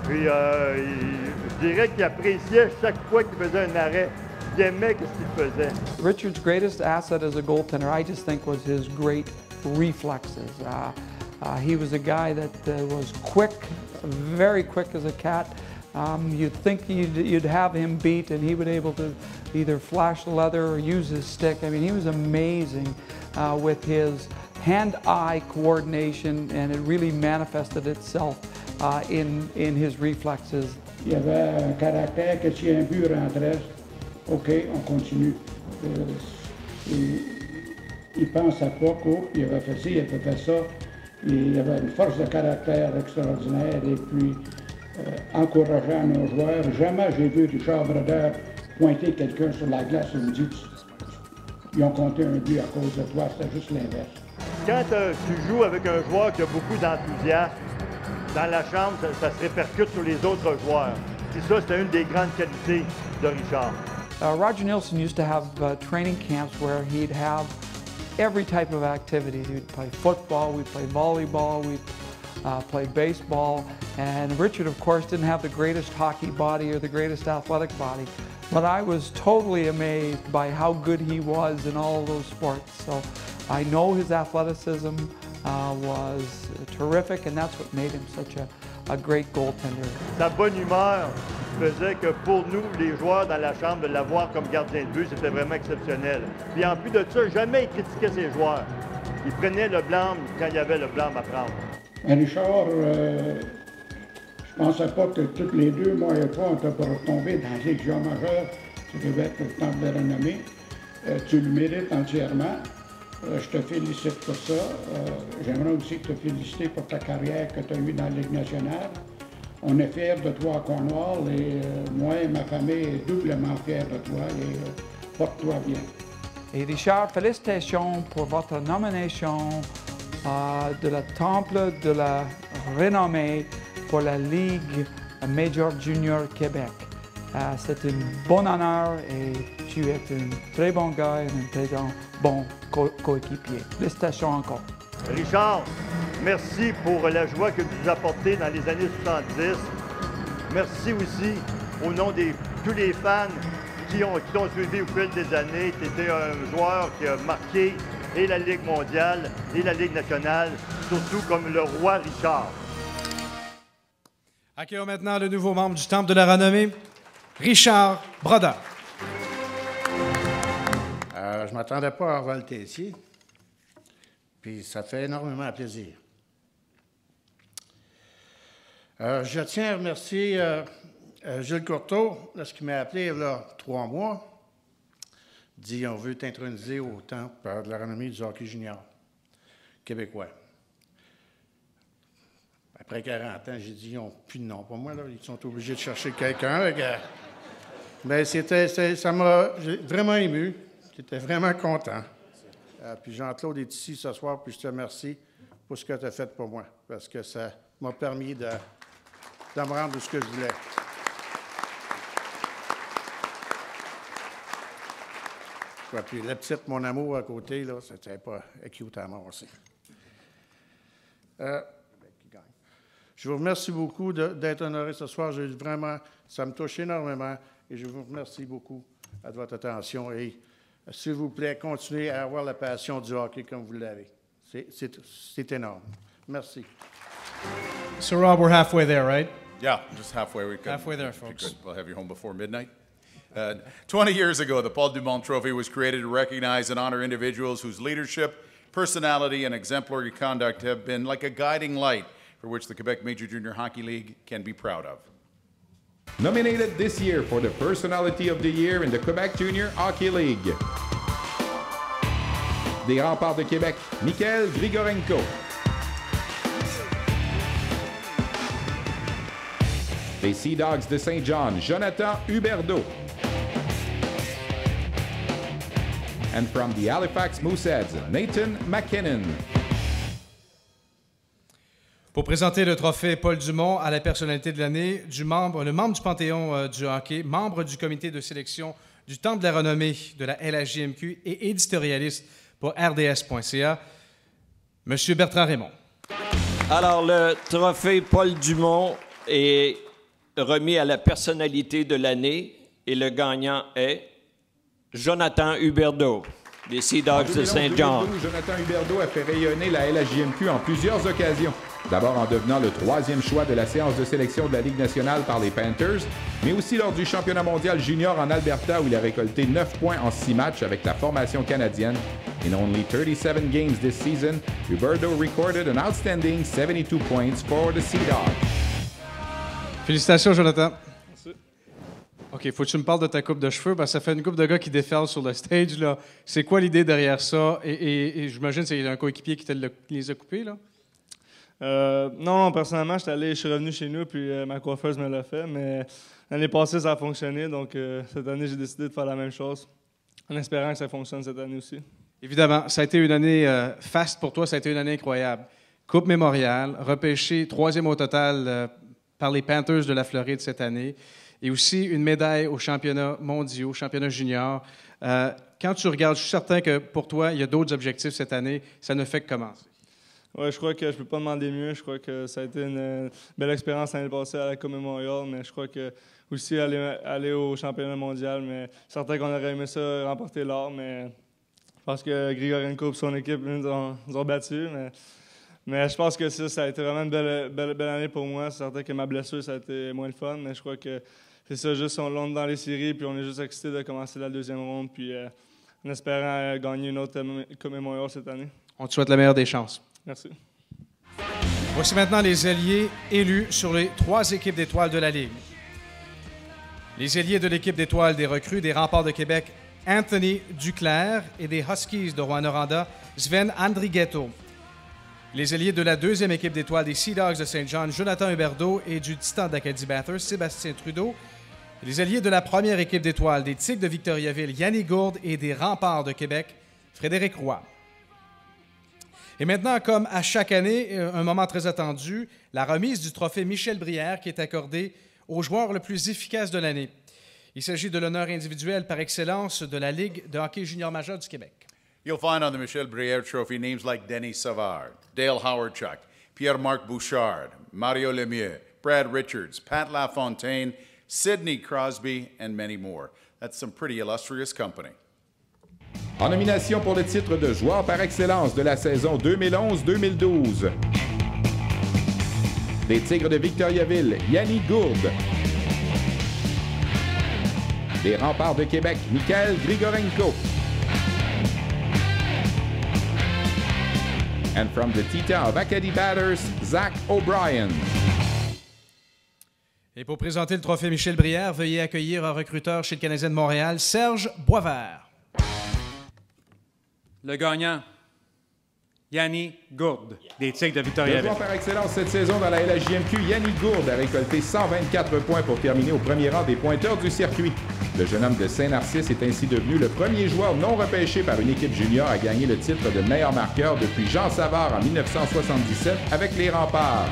Puis je dirais qu'il appréciait chaque fois qu'il faisait un arrêt. Il aimait ce qu'il faisait. Richard's greatest asset as a goaltender, I just think, was his great reflexes. He was a guy that was quick, very quick as a cat. You'd think you'd have him beat, and he would able to either flash the leather or use his stick. I mean, he was amazing with his hand-eye coordination, and it really manifested itself in his reflexes. Il avait un caractère que si un but rentrait, OK, on continue. Il pensait pas qu'il avait fait ci, il avait fait ça. Il avait une force de caractère extraordinaire et puis encourageant nos joueurs. Jamais j'ai vu Richard Brodeur pointer quelqu'un sur la glace et me dire ils ont compté un but à cause de toi. C'était juste l'inverse. Quand tu joues avec un joueur qui a beaucoup d'enthousiasme, dans la chambre, ça se répercute sur les autres joueurs. Et ça, c'était une des grandes qualités de Richard. Roger Nilsson used to have training camps where he'd have every type of activity. We'd play football, we'd play volleyball, we'd play baseball. And Richard, of course, didn't have the greatest hockey body or the greatest athletic body. But I was totally amazed by how good he was in all of those sports. So I know his athleticism was terrific, and that's what made him such a great goaltender. Sa bonne humeur faisait que pour nous, les joueurs dans la chambre, de l'avoir comme gardien de but, c'était vraiment exceptionnel. Puis en plus de ça, jamais il critiquait ses joueurs. Il prenait le blâme quand il y avait le blâme à prendre. Richard, je pensais pas que tous les deux, moi et toi, on était pour tomber dans les Ligue majeure du Québec au Temple de la Renommée. Tu le mérites entièrement. Je te félicite pour ça. J'aimerais aussi te féliciter pour ta carrière que tu as eue dans la Ligue nationale. On est fiers de toi à Cornwall et moi et ma famille est doublement fiers de toi et porte-toi bien. Et Richard, félicitations pour votre nomination de la Temple de la Renommée pour la Ligue Major Junior Québec. C'est un bon honneur et tu es un très bon gars et un très bon coéquipier. Félicitations encore. Richard, merci pour la joie que tu nous as apportée dans les années 70. Merci aussi au nom de tous les fans qui t'ont suivi au fil des années. Tu étais un joueur qui a marqué et la Ligue mondiale et la Ligue nationale, surtout comme le roi Richard. Accueillons maintenant le nouveau membre du Temple de la Renommée, Richard Brodeur. Je ne m'attendais pas à revoir le Tessier, puis ça fait énormément plaisir. Je tiens à remercier Gilles Courteau, lorsqu'il m'a appelé il y a 3 mois, dit « On veut t'introniser au Temple de la Renommée du hockey junior québécois ». Après 40 ans, j'ai dit « Ils n'ont plus de nom pour moi, là. Ils sont obligés de chercher quelqu'un. » Mais ça m'a vraiment ému. J'étais vraiment content. Puis Jean-Claude est ici ce soir, puis je te remercie pour ce que tu as fait pour moi, parce que ça m'a permis de me rendre ce que je voulais. Ouais, puis la petite, mon amour à côté, là, c'était pas cute à mort aussi. Je vous remercie beaucoup d'être honoré ce soir. Ça me touche énormément et je vous remercie beaucoup de votre attention. Et s'il vous plaît, continuez à avoir la passion du hockey comme vous l'avez. C'est énorme. Merci. So, Rob, we're halfway there, right? Yeah, just halfway. Halfway there, folks. We'll have you home before midnight. 20 years ago, the Paul Dumont Trophy was created to recognize and honor individuals whose leadership, personality, and exemplary conduct have been like a guiding light for which the Quebec Major Junior Hockey League can be proud of. Nominated this year for the Personality of the Year in the Quebec Junior Hockey League. Des Remparts de Québec, Mikhail Grigorenko. Des Sea Dogs de Saint John, Jonathan Huberdeau. And from the Halifax Mooseheads, Nathan McKinnon. Pour présenter le trophée Paul Dumont à la personnalité de l'année, le membre du Panthéon du hockey, membre du comité de sélection du Temple de la renommée de la LHJMQ et éditorialiste pour RDS.ca, M. Bertrand Raymond. Alors, le trophée Paul Dumont est remis à la personnalité de l'année et le gagnant est Jonathan Huberdeau, des Sea Dogs de Saint John. Jonathan Huberdeau a fait rayonner la LHJMQ en plusieurs occasions. D'abord en devenant le 3e choix de la séance de sélection de la Ligue nationale par les Panthers, mais aussi lors du championnat mondial junior en Alberta où il a récolté 9 points en 6 matchs avec la formation canadienne. In only 37 games this season, Huberdeau recorded an outstanding 72 points for the Sea Dogs. Félicitations, Jonathan. Merci. OK, faut que tu me parles de ta coupe de cheveux. Ben, ça fait une coupe de gars qui déferlent sur le stage. Là. C'est quoi l'idée derrière ça? Et j'imagine que c'est un coéquipier qui les a coupés, là? Non, personnellement, je suis revenu chez nous, puis ma coiffeuse me l'a fait, mais l'année passée, ça a fonctionné, donc cette année, j'ai décidé de faire la même chose, en espérant que ça fonctionne cette année aussi. Évidemment, ça a été une année faste pour toi, ça a été une année incroyable. Coupe mémoriale, repêché 3e au total par les Panthers de la Floride cette année, et aussi une médaille aux championnats mondiaux, championnats juniors. Quand tu regardes, je suis certain que pour toi, il y a d'autres objectifs cette année, ça ne fait que commencer. Oui, je crois que je ne peux pas demander mieux. Je crois que ça a été une belle expérience l'année passée à la Coupe Memorial, mais je crois que aussi aller au championnat mondial. Mais certain qu'on aurait aimé ça remporter l'or, mais je pense que Grigorenko et son équipe nous ont battus. Mais je pense que ça a été vraiment une belle année pour moi. C'est certain que ma blessure, ça a été moins le fun, mais je crois que c'est ça, juste on l'onde dans les séries, puis on est juste excités de commencer la 2e ronde, puis en espérant gagner une autre Coupe Memorial cette année. On te souhaite la meilleure des chances. Merci. Voici maintenant les ailiers élus sur les 3 équipes d'étoiles de la Ligue. Les ailiers de l'équipe d'étoiles des recrues des Remparts de Québec, Anthony Duclair, et des Huskies de Rouyn-Noranda, Sven Andrighetto. Les ailiers de la 2e équipe d'étoiles des Sea Dogs de Saint John, Jonathan Huberdeau, et du Titan d'Acadie Bathurst, Sébastien Trudeau. Les alliés de la 1re équipe d'étoiles des Tigres de Victoriaville, Yannick Gourde, et des Remparts de Québec, Frédéric Roy. Et maintenant, comme à chaque année, un moment très attendu, la remise du trophée Michel Brière qui est accordé au joueur le plus efficace de l'année. Il s'agit de l'honneur individuel par excellence de la Ligue de hockey junior majeur du Québec. You'll find on the Michel Brière Trophy names like Denny Savard, Dale Howardchuk, Pierre-Marc Bouchard, Mario Lemieux, Brad Richards, Pat LaFontaine, Sidney Crosby, and many more. That's some pretty illustrious company. En nomination pour le titre de joueur par excellence de la saison 2011-2012. Des Tigres de Victoriaville, Yannick Gourde. Des Remparts de Québec, Michael Grigorenko. And from the Titan of Acadie Bathurst, Zach O'Brien. Et pour présenter le trophée Michel Brière, veuillez accueillir un recruteur chez le Canadien de Montréal, Serge Boisvert. Le gagnant, Yannick Gourde, des Tigres de Victoriaville. Le joueur par excellence cette saison dans la LHJMQ, Yannick Gourde a récolté 124 points pour terminer au premier rang des pointeurs du circuit. Le jeune homme de Saint-Narcisse est ainsi devenu le premier joueur non repêché par une équipe junior à gagner le titre de meilleur marqueur depuis Jean Savard en 1977 avec les Remparts.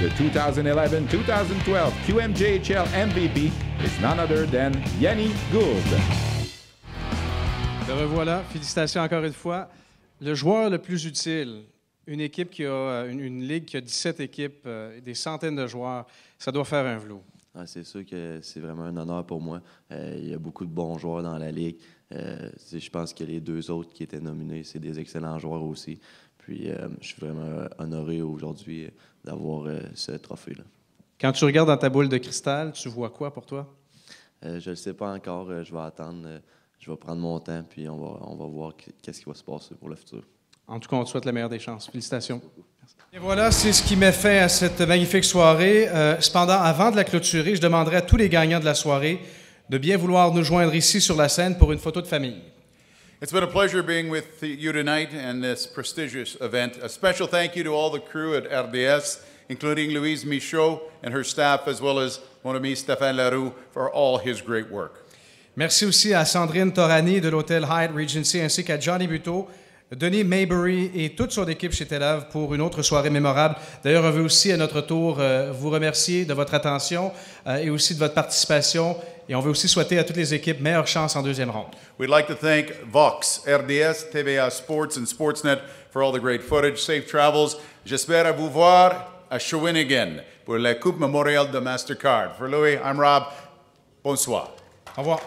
The 2011-2012 QMJHL MVP is none other than Yannick Gourde. Le revoilà. Félicitations encore une fois. Le joueur le plus utile, une équipe qui a une ligue qui a 17 équipes, des centaines de joueurs, ça doit faire un velours. Ah, c'est sûr que c'est vraiment un honneur pour moi. Il y a beaucoup de bons joueurs dans la ligue. Je pense que les 2 autres qui étaient nominés, c'est des excellents joueurs aussi. Puis je suis vraiment honoré aujourd'hui d'avoir ce trophée-là. Quand tu regardes dans ta boule de cristal, tu vois quoi pour toi? Je ne le sais pas encore. Je vais attendre. Je vais prendre mon temps, puis on va voir qu'est-ce qui va se passer pour le futur. En tout cas, on te souhaite la meilleure des chances. Félicitations. Merci. Et voilà, c'est ce qui met fin à cette magnifique soirée. Cependant, avant de la clôturer, je demanderai à tous les gagnants de la soirée de bien vouloir nous joindre ici sur la scène pour une photo de famille. It's been a pleasure being with you tonight and this prestigious event. A special thank you to all the crew at RDS, including Louise Michaud and her staff, as well as mon ami Stéphane Leroux for all his great work. Merci aussi à Sandrine Torani de l'hôtel Hyatt Regency ainsi qu'à Johnny Buteau Denis Maybury et toute son équipe chez Tel-Aviv pour une autre soirée mémorable. D'ailleurs, on veut aussi à notre tour vous remercier de votre attention et aussi de votre participation. Et on veut aussi souhaiter à toutes les équipes meilleure chance en deuxième ronde. We'd like to thank Vox, RDS, TVA Sports and Sportsnet for all the great footage. Safe travels. J'espère vous voir à Shawinigan pour la Coupe Memorial de Mastercard. For Louis, I'm Rob. Bonsoir. Au revoir.